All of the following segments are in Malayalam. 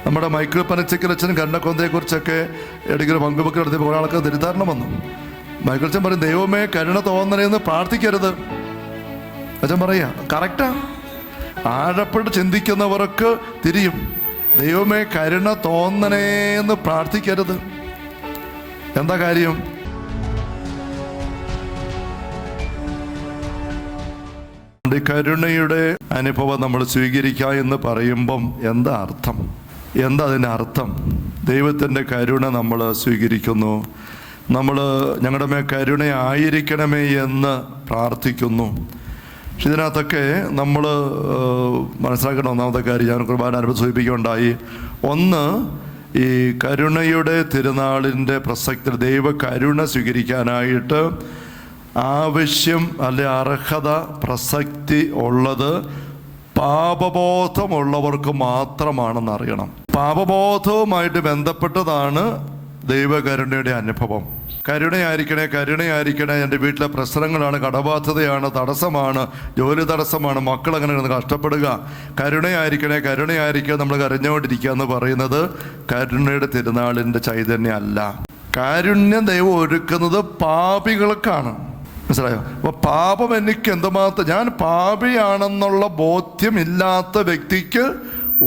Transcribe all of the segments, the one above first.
നമ്മുടെ മൈക്കിൾ പനച്ചക്കലച്ഛൻ കരുണക്കൊന്തയെക്കുറിച്ചൊക്കെ ഇടയ്ക്കൊരു പങ്കുവെക്കൽ നടത്തിയപ്പോൾ ഒരാൾക്ക് തെറ്റിദ്ധാരണ വന്നു. മൈക്കിൾ അച്ഛൻ പറയും, ദൈവമേ കരുണ തോന്നണേന്ന് പ്രാർത്ഥിക്കരുത്. അച്ഛൻ പറയാ കറക്റ്റാ. ആഴപ്പെട്ട് ചിന്തിക്കുന്നവർക്ക് തിരിയും. ദൈവമേ കരുണ തോന്നണേന്ന് പ്രാർത്ഥിക്കരുത്. എന്താ കാര്യം? കരുണയുടെ അനുഭവം നമ്മൾ സ്വീകരിക്കുക എന്ന് പറയുമ്പം എന്താ അർത്ഥം? എന്താ അതിൻ്റെ അർത്ഥം? ദൈവത്തിൻ്റെ കരുണ നമ്മൾ സ്വീകരിക്കുന്നു, നമ്മൾ ഞങ്ങളുടെ മേൽ കരുണയായിരിക്കണമേ എന്ന് പ്രാർത്ഥിക്കുന്നു. പക്ഷെ ഇതിനകത്തൊക്കെ നമ്മൾ മനസ്സിലാക്കേണ്ട ഒന്നാമത്തെ കാര്യം ഞാൻ കുർബാന അനുഭവം സൂചിപ്പിക്കുകയുണ്ടായി. ഒന്ന്, ഈ കരുണയുടെ തിരുനാളിൻ്റെ പ്രസക്തി, ദൈവ കരുണ സ്വീകരിക്കാനായിട്ട് ആവശ്യം അല്ലെ അർഹത പ്രസക്തി ഉള്ളത് പാപബോധമുള്ളവർക്ക് മാത്രമാണെന്ന് അറിയണം. പാപബോധവുമായിട്ട് ബന്ധപ്പെട്ടതാണ് ദൈവകരുണയുടെ അനുഭവം. കരുണയായിരിക്കണേ, കരുണയായിരിക്കണേ, എൻ്റെ വീട്ടിലെ പ്രശ്നങ്ങളാണ്, കടബാധ്യതയാണ്, തടസ്സമാണ്, ജോലി തടസ്സമാണ്, മക്കളങ്ങനെ കഷ്ടപ്പെടുക, കരുണയായിരിക്കണേ, കരുണയായിരിക്കണേ, നമ്മൾ കരഞ്ഞുകൊണ്ടിരിക്കുക എന്ന് പറയുന്നത് കരുണയുടെ തിരുനാളിൻ്റെ ചൈതന്യം അല്ല. കാരുണ്യം ദൈവം ഒരുക്കുന്നത് പാപികൾക്കാണ്. മനസ്സിലായോ? അപ്പോൾ പാപം എനിക്ക് എന്തുമാത്രം, ഞാൻ പാപിയാണെന്നുള്ള ബോധ്യമില്ലാത്ത വ്യക്തിക്ക്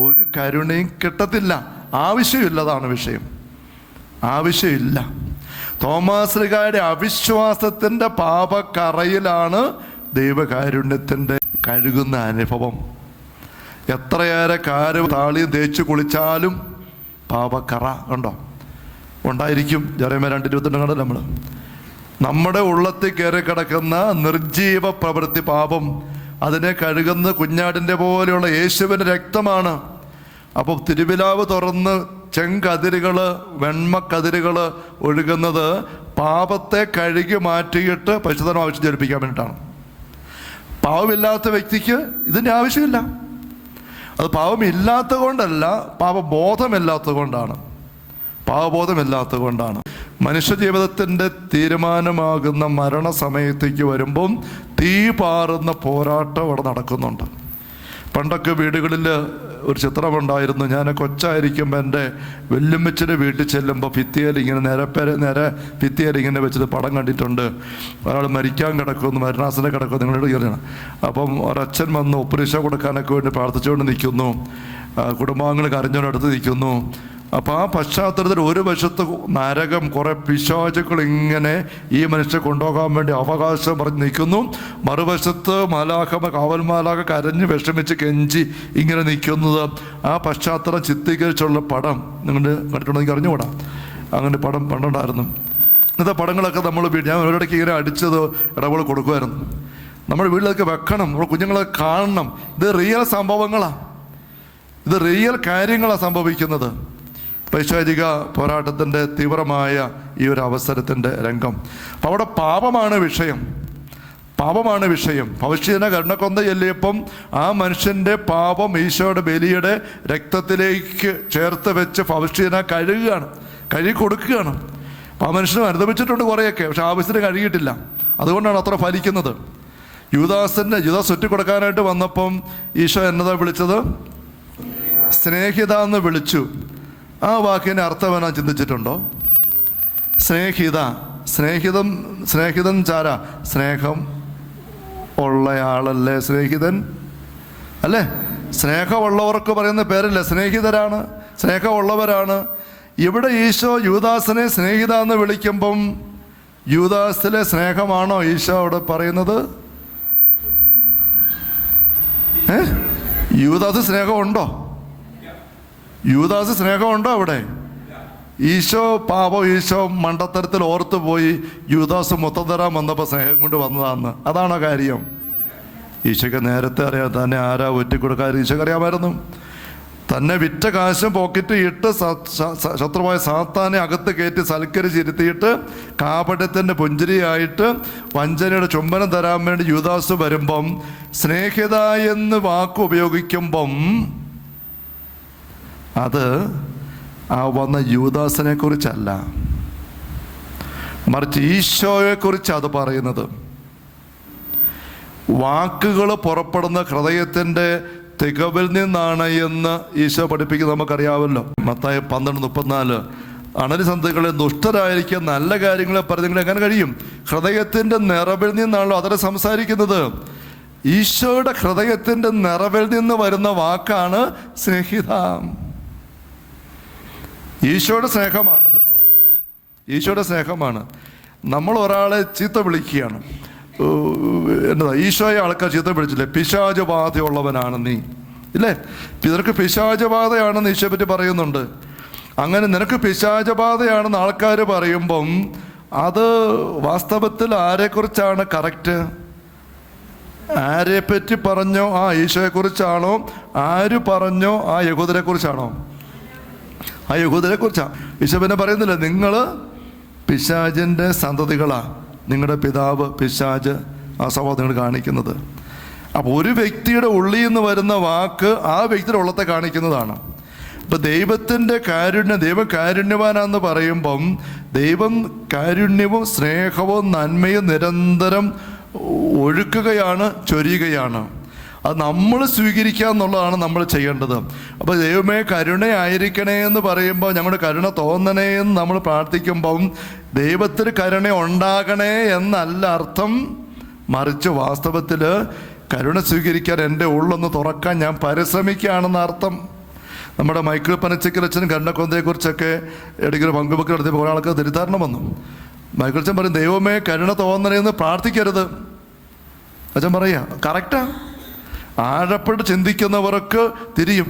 ഒരു കരുണയും കിട്ടത്തില്ല. ആവശ്യമില്ലതാണ് വിഷയം. ആവശ്യമില്ല. തോമാശ്ലീഹായുടെ അവിശ്വാസത്തിൻ്റെ പാപക്കറയിലാണ് ദൈവകാരുണ്യത്തിൻ്റെ കഴുകുന്ന അനുഭവം. എത്രയേറെ താളിയും തേച്ച് കുളിച്ചാലും പാപക്കറ ഉണ്ടോ? ഉണ്ടായിരിക്കും. ജെറമ്യാ 2:22 കണ്ടല്ലോ നമ്മൾ. നമ്മുടെ ഉള്ളത്തിൽ കയറി കിടക്കുന്ന നിർജീവ പ്രവൃത്തി പാപം, അതിനെ കഴുകുന്ന കുഞ്ഞാടിൻ്റെ പോലെയുള്ള യേശുവിൻ്റെ രക്തമാണ്. അപ്പോൾ തിരുവിലാവ് തുറന്ന് ചെങ്കതിരുകൾ, വെണ്മക്കതിരുകൾ ഒഴുകുന്നത് പാപത്തെ കഴുകി മാറ്റിയിട്ട് പരിശുദ്ധം ആവശ്യം ജലിപ്പിക്കാൻ വേണ്ടിയിട്ടാണ്. പാവമില്ലാത്ത വ്യക്തിക്ക് ഇതിൻ്റെ ആവശ്യമില്ല. അത് പാവമില്ലാത്തത് കൊണ്ടല്ല, പാപബോധമില്ലാത്തത് കൊണ്ടാണ്. പാവബോധമില്ലാത്തത് കൊണ്ടാണ്. മനുഷ്യജീവിതത്തിൻ്റെ തീരുമാനമാകുന്ന മരണസമയത്തേക്ക് വരുമ്പം തീ പാറുന്ന പോരാട്ടം അവിടെ നടക്കുന്നുണ്ട്. പണ്ടൊക്കെ വീടുകളിൽ ഒരു ചിത്രമുണ്ടായിരുന്നു. ഞാൻ കൊച്ചായിരിക്കുമ്പോൾ എൻ്റെ വെല്ലുമ്മച്ചിൻ്റെ വീട്ടിൽ ചെല്ലുമ്പോൾ ഭിത്തിയിൽ ഇങ്ങനെ നേരെ ഭിത്തിയിൽ ഇങ്ങനെ വെച്ചത് പടം കണ്ടിട്ടുണ്ട്. ഒരാൾ മരിക്കാൻ കിടക്കുന്നു, മരണാസനം കിടക്കുന്നു, നിങ്ങളോട് കയറിയാണ്. അപ്പം ഒരച്ഛൻ വന്ന് ഒപ്പരീക്ഷ കൊടുക്കാനൊക്കെ വേണ്ടി പ്രാർത്ഥിച്ചുകൊണ്ട് നിൽക്കുന്നു. കുടുംബാംഗങ്ങൾ കരഞ്ഞോടടുത്ത് നിൽക്കുന്നു. അപ്പോൾ ആ പശ്ചാത്തലത്തിൽ ഒരു വശത്ത് നരകം, കുറേ പിശാചുക്കൾ ഇങ്ങനെ ഈ മനുഷ്യരെ കൊണ്ടുപോകാൻ വേണ്ടി അവകാശം പറഞ്ഞ് നിൽക്കുന്നു. മറുവശത്ത് കാവൽമാലാഖ കരഞ്ഞ് വിഷമിച്ച് കെഞ്ചി ഇങ്ങനെ നിൽക്കുന്നത്. ആ പശ്ചാത്തലം ചിത്രീകരിച്ചുള്ള പടം നിങ്ങൾ കണ്ടിട്ടുണ്ടെങ്കിൽ അറിഞ്ഞുകൂടാ. അങ്ങനെ പടം പണ്ടുണ്ടായിരുന്നു. ഇന്നത്തെ പടങ്ങളൊക്കെ നമ്മൾ ഞാൻ ഒരിടയ്ക്ക് ഇങ്ങനെ അടിച്ചത് ഇടപെടൽ കൊടുക്കുമായിരുന്നു. നമ്മുടെ വീട്ടിലൊക്കെ വെക്കണം, നമ്മുടെ കുഞ്ഞുങ്ങളെ കാണണം. ഇത് റിയൽ സംഭവങ്ങളാണ്, ഇത് റിയൽ കാര്യങ്ങളാണ് സംഭവിക്കുന്നത്. പൈശാചിക പോരാട്ടത്തിൻ്റെ തീവ്രമായ ഈ ഒരു അവസരത്തിൻ്റെ രംഗം. അപ്പം അവിടെ പാപമാണ് വിഷയം, പാപമാണ് വിഷയം. ഭവിഷ്യനെ കരുണക്കൊന്ത ചെല്ലിയപ്പം ആ മനുഷ്യൻ്റെ പാപം ഈശോയുടെ ബലിയുടെ രക്തത്തിലേക്ക് ചേർത്ത് വെച്ച് ഭവിഷ്യനെ കഴുകി കൊടുക്കുകയാണ്. അപ്പം ആ മനുഷ്യന് അനുഭവിച്ചിട്ടുണ്ട് കുറേയൊക്കെ, പക്ഷെ ആവശ്യത്തിന് കഴുകിയിട്ടില്ല. അതുകൊണ്ടാണ് അത്ര ഫലിക്കുന്നത്. യൂദാസ് ഒറ്റിക്കൊടുക്കാനായിട്ട് വന്നപ്പം ഈശോ എന്നതാ വിളിച്ചത്? സ്നേഹിത എന്ന് വിളിച്ചു. ആ വാക്കിൻ്റെ അർത്ഥം എന്നാ ചിന്തിച്ചിട്ടുണ്ടോ? സ്നേഹിതൻ ചാരാ? സ്നേഹം ഉള്ളയാളല്ലേ സ്നേഹിതൻ, അല്ലേ? സ്നേഹമുള്ളവർക്ക് പറയുന്ന പേരല്ലേ സ്നേഹിതരാണ്, സ്നേഹമുള്ളവരാണ്. ഇവിടെ ഈശോ യൂദാസിനെ സ്നേഹിത എന്ന് വിളിക്കുമ്പം യൂദാസിലെ സ്നേഹമാണോ ഈശോ അവിടെ പറയുന്നത്? യൂദാസ് സ്നേഹമുണ്ടോ? യൂദാസ് സ്നേഹമുണ്ടോ അവിടെ? ഈശോ മണ്ടത്തരത്തിൽ ഓർത്തു പോയി യൂദാസ് മൊത്തം തരാൻ വന്നപ്പോൾ സ്നേഹം കൊണ്ട് വന്നതാന്ന്. അതാണോ കാര്യം? ഈശോയ്ക്ക് നേരത്തെ അറിയാം തന്നെ ആരാ ഒറ്റിക്കൊടുക്കാൻ. ഈശോയ്ക്ക് അറിയാമായിരുന്നു. തന്നെ വിറ്റ കാശും പോക്കറ്റ് ഇട്ട് ശത്രുവായ സാത്താനെ അകത്ത് കയറ്റി സൽക്കരിച്ചിരുത്തിയിട്ട് കാപട്യത്തിൻ്റെ പുഞ്ചിരിയായിട്ട് വഞ്ചനയുടെ ചുംബനം തരാൻ വേണ്ടി യൂദാസ് വരുമ്പം സ്നേഹിത എന്ന് വാക്ക് ഉപയോഗിക്കുമ്പം അത് ആ വന്ന യൂദാസിനെ കുറിച്ചല്ല, മറിച്ച് ഈശോയെക്കുറിച്ച് അത് പറയുന്നത്. വാക്കുകൾ പുറപ്പെടുന്ന ഹൃദയത്തിൻ്റെ തികവിൽ നിന്നാണ് എന്ന് ഈശോ പഠിപ്പിക്കുന്നത് നമുക്കറിയാമല്ലോ. മത്തായി 12:34 അണലിസന്ധകളെ ദുഷ്ടരായിരിക്കുക നല്ല കാര്യങ്ങളെ പറഞ്ഞെങ്കിൽ എങ്ങനെ കഴിയും? ഹൃദയത്തിൻ്റെ നിറവിൽ നിന്നാണല്ലോ അതരെ സംസാരിക്കുന്നത്. ഈശോയുടെ ഹൃദയത്തിൻ്റെ നിറവിൽ നിന്ന് വരുന്ന വാക്കാണ് സ്നേഹിത. ഈശോയുടെ സ്നേഹമാണത്, ഈശോയുടെ സ്നേഹമാണ്. നമ്മൾ ഒരാളെ ചീത്ത വിളിക്കുകയാണ്, എന്നതാ ഈശോയെ ആൾക്കാർ ചീത്ത വിളിച്ചില്ലേ? പിശാചബാധയുള്ളവനാണ് നീ, ഇല്ലേ? നിനക്ക് പിശാചബാധയാണെന്ന് ഈശോയെ പറ്റി പറയുന്നുണ്ട്. അങ്ങനെ നിനക്ക് പിശാചബാധയാണെന്ന് ആൾക്കാർ പറയുമ്പം അത് വാസ്തവത്തിൽ ആരെക്കുറിച്ചാണ് കറക്റ്റ്? ആരെപ്പറ്റി പറഞ്ഞോ ആ ഈശോയെക്കുറിച്ചാണോ? ആര് പറഞ്ഞോ ആ യഹൂദരെ കുറിച്ചാണോ? ആ യഹൂദരെ കുറിച്ചാണ്. ഈശോ പിന്നെ പറയുന്നില്ല, നിങ്ങൾ പിശാചിൻ്റെ സന്തതികളാ, നിങ്ങളുടെ പിതാവ് പിശാച് ആ സ്വഭാവം നിങ്ങൾ കാണിക്കുന്നത്. അപ്പോൾ ഒരു വ്യക്തിയുടെ ഉള്ളിൽ നിന്ന് വരുന്ന വാക്ക് ആ വ്യക്തിയുടെ ഉള്ളത്തെ കാണിക്കുന്നതാണ്. ഇപ്പം ദൈവത്തിൻ്റെ കാരുണ്യം, ദൈവം കാരുണ്യവാനാന്ന് പറയുമ്പം ദൈവം കാരുണ്യവും സ്നേഹവും നന്മയും നിരന്തരം ഒഴുക്കുകയാണ്, ചൊരിയുകയാണ്. അത് നമ്മൾ സ്വീകരിക്കുക എന്നുള്ളതാണ് നമ്മൾ ചെയ്യേണ്ടത്. അപ്പോൾ ദൈവമേ കരുണയായിരിക്കണേ എന്ന് പറയുമ്പോൾ, ഞങ്ങളുടെ കരുണ തോന്നണേ എന്ന് നമ്മൾ പ്രാർത്ഥിക്കുമ്പം ദൈവത്തിന് കരുണ ഉണ്ടാകണേ എന്നല്ല അർത്ഥം. മറിച്ച് വാസ്തവത്തിൽ കരുണ സ്വീകരിക്കാൻ എൻ്റെ ഉള്ളൊന്ന് തുറക്കാൻ ഞാൻ പരിശ്രമിക്കുകയാണെന്ന് അർത്ഥം. നമ്മുടെ മൈക്കിൾ പനച്ചിക്കലച്ഛൻ കരുണക്കൊന്തയെക്കുറിച്ചൊക്കെ ഇടയ്ക്കൊരു പങ്കുവെക്കൽ നടത്തിയപ്പോൾ ഒരാൾക്ക് തിരുത്താരണം വന്നു. മൈക്കിൾ അച്ഛൻ പറയും, ദൈവമേ കരുണ തോന്നണേ എന്ന് പ്രാർത്ഥിക്കരുത്. അച്ഛൻ പറയാ കറക്റ്റാ. ആഴപ്പെട്ട് ചിന്തിക്കുന്നവർക്ക് തിരിയും.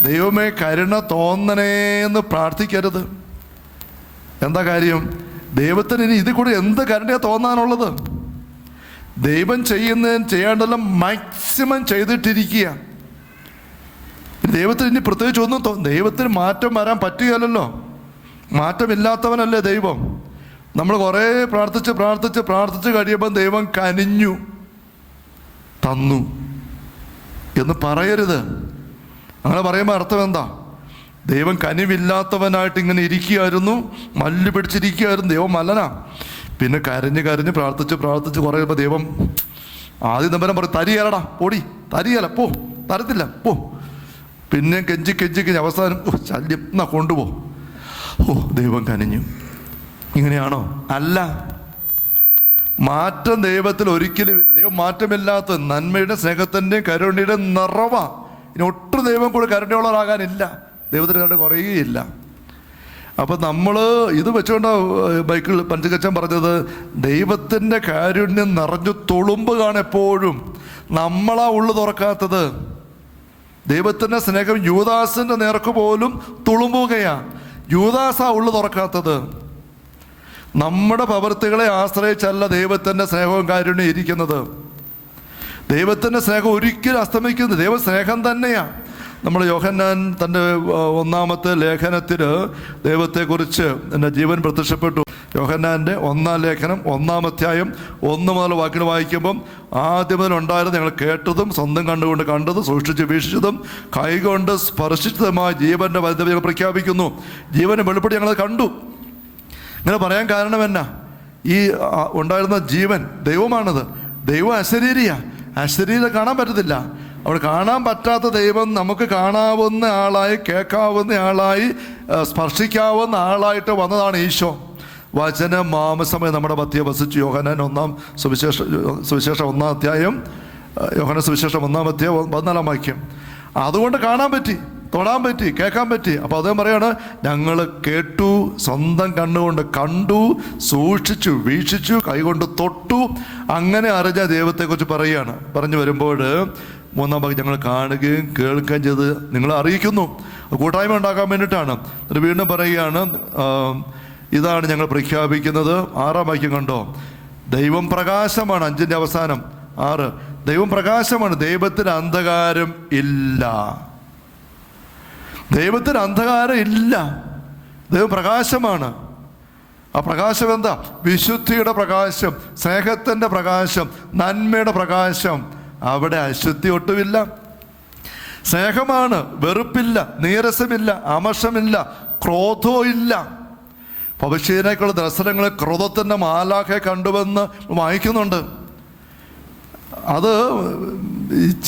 ദൈവമേ കരുണ തോന്നണേ എന്ന് പ്രാർത്ഥിക്കരുത്. എന്താ കാര്യം? ദൈവത്തിന് ഇനി ഇതിൽ കൂടി എന്ത് കരുണയാ തോന്നാനുള്ളത്? ദൈവം ചെയ്യേണ്ടതെല്ലാം മാക്സിമം ചെയ്തിട്ടിരിക്കുക. ദൈവത്തിന് ഇനി പ്രത്യേകിച്ച് ഒന്നും ദൈവത്തിന് മാറ്റം വരാൻ പറ്റുകയല്ലോ. മാറ്റമില്ലാത്തവനല്ലേ ദൈവം. നമ്മൾ കുറേ പ്രാർത്ഥിച്ച് കഴിയുമ്പോൾ ദൈവം കനിഞ്ഞു തന്നു എന്ന് പറയരുത്. അങ്ങനെ പറയുമ്പോൾ അർത്ഥം എന്താ? ദൈവം കനിവില്ലാത്തവനായിട്ട് ഇങ്ങനെ ഇരിക്കുകയായിരുന്നു, മല്ല് പിടിച്ചിരിക്കുകയായിരുന്നു. ദൈവം മല്ലനാ. പിന്നെ കരഞ്ഞ് പ്രാർത്ഥിച്ച് കുറയുമ്പോൾ ദൈവം ആദ്യം നമ്പരം പറയും, തരിയലടാ പൊടി, തരിയല പോ, തരത്തില്ല പോ. പിന്നെ കെഞ്ചി അവസാനം ശല്യം, എന്നാ കൊണ്ടുപോ. ദൈവം കനിഞ്ഞു. ഇങ്ങനെയാണോ? അല്ല. മാറ്റം ദൈവത്തിൽ ഒരിക്കലും ഇല്ല. ദൈവം മാറ്റമില്ലാത്ത നന്മയുടെ സ്നേഹത്തിൻ്റെയും കരുണയുടെ നിറവാ. ഇനി ഒട്ടും ദൈവം കൂടെ കരുണയുള്ളവരാകാനില്ല. ദൈവത്തിന് കരുണ കുറയുകയില്ല. അപ്പം നമ്മൾ ഇത് വെച്ചുകൊണ്ട് ബൈക്കിൾ പഞ്ചകച്ചൻ പറഞ്ഞത്, ദൈവത്തിൻ്റെ കാരുണ്യം നിറഞ്ഞു തുളുമ്പുകയാണ് എപ്പോഴും. നമ്മളാ ഉള്ളു തുറക്കാത്തത്. ദൈവത്തിൻ്റെ സ്നേഹം യൂദാസിൻ്റെ നേർക്ക് പോലും തുളുമ്പുകയാണ്. യൂദാസാ ഉള്ളു തുറക്കാത്തത്. നമ്മുടെ പ്രവൃത്തികളെ ആശ്രയിച്ചല്ല ദൈവത്തിൻ്റെ സ്നേഹവും കാരുണ്യം ഇരിക്കുന്നത്. ദൈവത്തിൻ്റെ സ്നേഹം ഒരിക്കലും അസ്തമിക്കുന്നത്. ദൈവ സ്നേഹം തന്നെയാണ്. നമ്മൾ യോഹന്നാൻ തൻ്റെ 1-ാമത്തെ ലേഖനത്തിൽ ദൈവത്തെക്കുറിച്ച് എൻ്റെ ജീവൻ പ്രത്യക്ഷപ്പെട്ടു. യോഹന്നാൻ്റെ 1-ാം ലേഖനം 1-ാം അധ്യായം 1 മുതൽ വാക്കുകൾ വായിക്കുമ്പം, ആദ്യം മുതൽ ഉണ്ടായിരുന്ന ഞങ്ങൾ കേട്ടതും സ്വന്തം കണ്ടുകൊണ്ട് കണ്ടതും സൂക്ഷിച്ച് വീക്ഷിച്ചതും കൈകൊണ്ട് സ്പർശിച്ചതുമായ ജീവൻ്റെ വലുത് ഞങ്ങൾ പ്രഖ്യാപിക്കുന്നു. ജീവൻ്റെ വെളിപ്പെടി ഞങ്ങൾ കണ്ടു. ഇങ്ങനെ പറയാൻ കാരണം എന്നാ? ഈ ഉണ്ടായിരുന്ന ജീവൻ ദൈവമാണത്. ദൈവം അശരീരിയാണ്. അശരീരം കാണാൻ പറ്റത്തില്ല. അവിടെ കാണാൻ പറ്റാത്ത ദൈവം നമുക്ക് കാണാവുന്ന ആളായി, കേൾക്കാവുന്ന ആളായി, സ്പർശിക്കാവുന്ന ആളായിട്ട് വന്നതാണ് ഈശോ. വചന മാംസമായി നമ്മുടെ മധ്യ വസിച്ചു. യോഹന്നാൻ 1-ാം സുവിശേഷം 1-ാം അധ്യായം, യോഹന്നാൻ സുവിശേഷം 1-ാം അധ്യായം 14-ാം വാക്യം. അതുകൊണ്ട് കാണാൻ പറ്റി, തൊടാൻ പറ്റി, കേൾക്കാൻ പറ്റി. അപ്പോൾ അദ്ദേഹം പറയാണ്, ഞങ്ങൾ കേട്ടു, സ്വന്തം കണ്ണുകൊണ്ട് കണ്ടു, സൂക്ഷിച്ചു വീക്ഷിച്ചു, കൈകൊണ്ട് തൊട്ടു, അങ്ങനെ അറിഞ്ഞ ദൈവത്തെക്കുറിച്ച് പറയുകയാണ്. പറഞ്ഞു വരുമ്പോൾ 3-ാം ഭാഗം, ഞങ്ങൾ കാണുകയും കേൾക്കുകയും ചെയ്ത് നിങ്ങളെ അറിയിക്കുന്നു. കൂട്ടായ്മ ഉണ്ടാക്കാൻ വേണ്ടിയിട്ടാണ്. എന്നിട്ട് വീണ്ടും പറയുകയാണ്, ഇതാണ് ഞങ്ങൾ പ്രഖ്യാപിക്കുന്നത്. 6-ാം വാക്യം കണ്ടോ? ദൈവം പ്രകാശമാണ്. 5-ന്റെ അവസാനം 6. ദൈവം പ്രകാശമാണ്. ദൈവത്തിന് അന്ധകാരം ഇല്ല. ദൈവത്തിന് അന്ധകാരം ഇല്ല. ദൈവം പ്രകാശമാണ്. ആ പ്രകാശം എന്താ? വിശുദ്ധിയുടെ പ്രകാശം, സ്നേഹത്തിൻ്റെ പ്രകാശം, നന്മയുടെ പ്രകാശം. അവിടെ അശുദ്ധി ഒട്ടുമില്ല. സ്നേഹമാണ്. വെറുപ്പില്ല, നീരസമില്ല, അമർഷമില്ല, ക്രോധവും ഇല്ല. ഭവിഷ്യനേക്കുള്ള ദർശനങ്ങളെ ക്രോധത്തിൻ്റെ മാലാഖെ കണ്ടുവെന്ന് വായിക്കുന്നുണ്ട്. അത്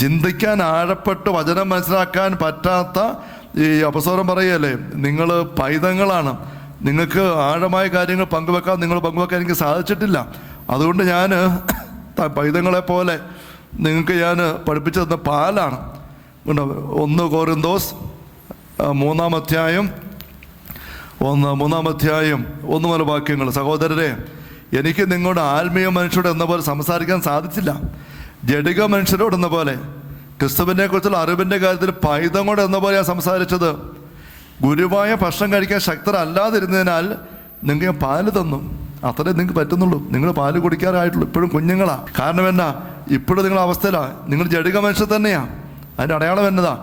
ചിന്തിക്കാൻ ആഴപ്പെട്ട് വചനം മനസ്സിലാക്കാൻ പറ്റാത്ത ഈ അപ്പസ്തലൻ പറയല്ലേ, നിങ്ങൾ പൈതങ്ങളാണ്, നിങ്ങൾക്ക് ആഴമായ കാര്യങ്ങൾ പങ്കുവെക്കാൻ എനിക്ക് സാധിച്ചിട്ടില്ല. അതുകൊണ്ട് ഞാൻ പൈതങ്ങളെ പോലെ നിങ്ങൾക്ക് ഞാൻ പഠിപ്പിച്ചു തന്ന പാലാണ്. 1 കൊരിന്തോസ് 3-ാം അധ്യായം 1 മുതൽ വാക്യങ്ങൾ. സഹോദരരെ, എനിക്ക് നിങ്ങളുടെ ആത്മീയ മനുഷ്യരോട് എന്ന പോലെ സംസാരിക്കാൻ സാധിച്ചില്ല. ജഡിക മനുഷ്യരോടെന്ന പോലെ, ക്രിസ്തുവിനെ കുറിച്ചുള്ള അറിവിൻ്റെ കാര്യത്തിൽ പൈതങ്ങളോട് എന്ന പോലെ ഞാൻ സംസാരിച്ചത്. ഗുരുവായ ഭക്ഷണം കഴിക്കാൻ ശക്തരല്ലാതിരുന്നതിനാൽ നിങ്ങൾക്ക് ഞാൻ പാല് തന്നു. അത്രേ നിങ്ങൾക്ക് പറ്റുന്നുള്ളൂ. നിങ്ങൾ പാല് കുടിക്കാറായിട്ടുള്ളൂ. ഇപ്പോഴും കുഞ്ഞുങ്ങളാ. കാരണം എന്നാ, ഇപ്പോഴും നിങ്ങളുടെ അവസ്ഥയിലാണ്. നിങ്ങൾ ജഡിക മനുഷ്യർ തന്നെയാണ്. അതിൻ്റെ അടയാളം എന്നതാ,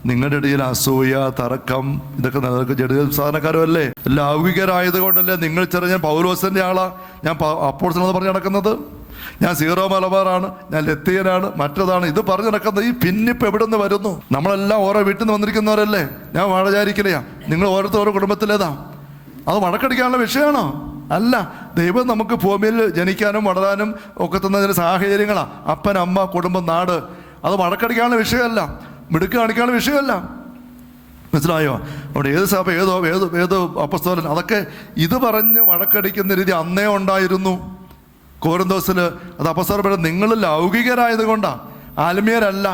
നിങ്ങളുടെ ഇടയിൽ അസൂയ, തർക്കം, ഇതൊക്കെ നിലനിൽക്കും. ജഡിക സാധാരണക്കാരും അല്ലേ, ലൗകികരായത് കൊണ്ടല്ലേ നിങ്ങൾ ഞാൻ പൗലോസിൻ്റെ ആളാ, ഞാൻ അപ്പോസ്തലൻ പറഞ്ഞ് നടക്കുന്നത്, ഞാൻ സീറോ മലബാറാണ്, ഞാൻ ലത്തീനാണ്, മറ്റതാണ്, ഇത് പറഞ്ഞു നടക്കുന്നത്. ഈ ഭിന്നിപ്പ് എവിടെ നിന്ന് വരുന്നു? നമ്മളെല്ലാം ഓരോ വീട്ടിൽ നിന്ന് വന്നിരിക്കുന്നവരല്ലേ. ഞാൻ വാഴചാരിക്കലെയാ, നിങ്ങൾ ഓരോ കുടുംബത്തിലേതാ. അത് വഴക്കടിക്കാനുള്ള വിഷയമാണോ? അല്ല. ദൈവം നമുക്ക് ഭൂമിയിൽ ജനിക്കാനും വളരാനും ഒക്കെ തന്നതിന് സാഹചര്യങ്ങളാണ്. അപ്പൻ, അമ്മ, കുടുംബം, നാട്. അത് വഴക്കടിക്കാനുള്ള വിഷയമല്ല, മിടുക്ക് കാണിക്കാനുള്ള വിഷയമല്ല. മനസ്സിലായോ? അവിടെ ഏത് സഭ, ഏതോ അപ്പസ്തലൻ, അതൊക്കെ ഇത് പറഞ്ഞ് വഴക്കടിക്കുന്ന രീതി അന്നേ ഉണ്ടായിരുന്നു. കൊരിന്തോസിൽ അത് അപ്പസ്തലൻ പറയുന്നത് നിങ്ങൾ ലൗകികരായത് കൊണ്ടാണ്, ആത്മീയരല്ല.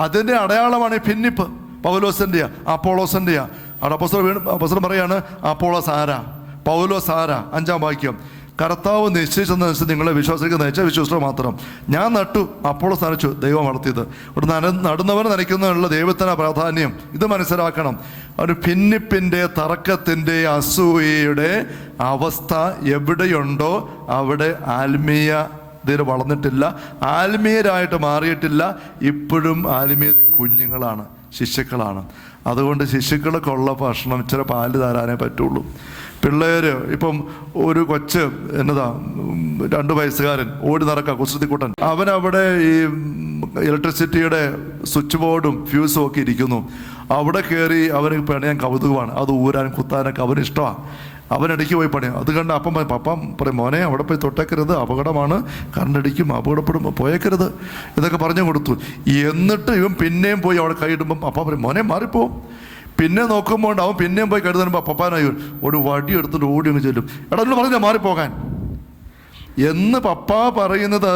അതിൻ്റെ അടയാളമാണ് ഈ ഭിന്നിപ്പ്. പൗലോസിൻ്റെയാ അപ്പോളോസിൻ്റെയാ. അവിടെ അപ്പസ്തലൻ പറയാണ്, അപ്പോളോസ് ആരാ, പൗലോസ് ആരാ? 5-ാം വാക്യം. കർത്താവ് നിശ്ചയിച്ചതനുസരിച്ച് നിങ്ങളെ വിശ്വാസിക്ക് നയിച്ച വിശ്വാസം മാത്രം. ഞാൻ നട്ടു, അപ്പോളോസ് നനച്ചു, ദൈവം വളർത്തിയത്. ഇവിടെ നടുന്നവർ നനയ്ക്കുന്നതിനുള്ള ദൈവത്തിന് പ്രാധാന്യം ഇത് മനസ്സിലാക്കണം. ഒരു ഭിന്നിപ്പിൻ്റെ, തർക്കത്തിൻ്റെ, അസൂയയുടെ അവസ്ഥ എവിടെയുണ്ടോ അവിടെ ആത്മീയതയിൽ വളർന്നിട്ടില്ല, ആത്മീയരായിട്ട് മാറിയിട്ടില്ല. ഇപ്പോഴും ആത്മീയത കുഞ്ഞുങ്ങളാണ്, ശിശുക്കളാണ്. അതുകൊണ്ട് ശിശുക്കൾക്കുള്ള ഭക്ഷണം ഇച്ചിരി പാല് തരാനേ പറ്റുള്ളൂ. പിള്ളേർ ഇപ്പം ഒരു കൊച്ച് എന്നതാ 2 വയസ്സുകാരൻ ഓടി നടക്കുക, കുസൃതിക്കുട്ടൻ. അവനവിടെ ഈ ഇലക്ട്രിസിറ്റിയുടെ സ്വിച്ച് ബോർഡും ഫ്യൂസും ഒക്കെ ഇരിക്കുന്നു. അവിടെ കയറി അവന് പണിയാൻ കൗതുകമാണ്. അത് ഊരാൻ കുത്താനൊക്കെ അവന് ഇഷ്ടമാണ്. അവനിടയ്ക്ക് പോയി പണിയാം. അത് കണ്ട് പപ്പ പറയും, മോനെ അവിടെ പോയി തൊട്ടേക്കരുത്, അപകടമാണ്, കറണ്ടടിക്കും, അപകടപ്പെടും, പോയേക്കരുത്, ഇതൊക്കെ പറഞ്ഞു കൊടുത്തു. എന്നിട്ട് ഇവൻ പിന്നെയും പോയി അവിടെ കൈയിടുമ്പം പപ്പ പറയും, മോനെ മാറിപ്പോവും. പിന്നെ നോക്കുമ്പോൾ അവൻ പിന്നെയും പോയി കരുതുമ്പോൾ പപ്പാനായി ഒരു വടി എടുത്തിട്ട് ഓടി അങ്ങ് ചെല്ലും. എടാ എന്നോട് പറഞ്ഞില്ല മാറിപ്പോകാൻ എന്ന് പപ്പ പറയുന്നത്.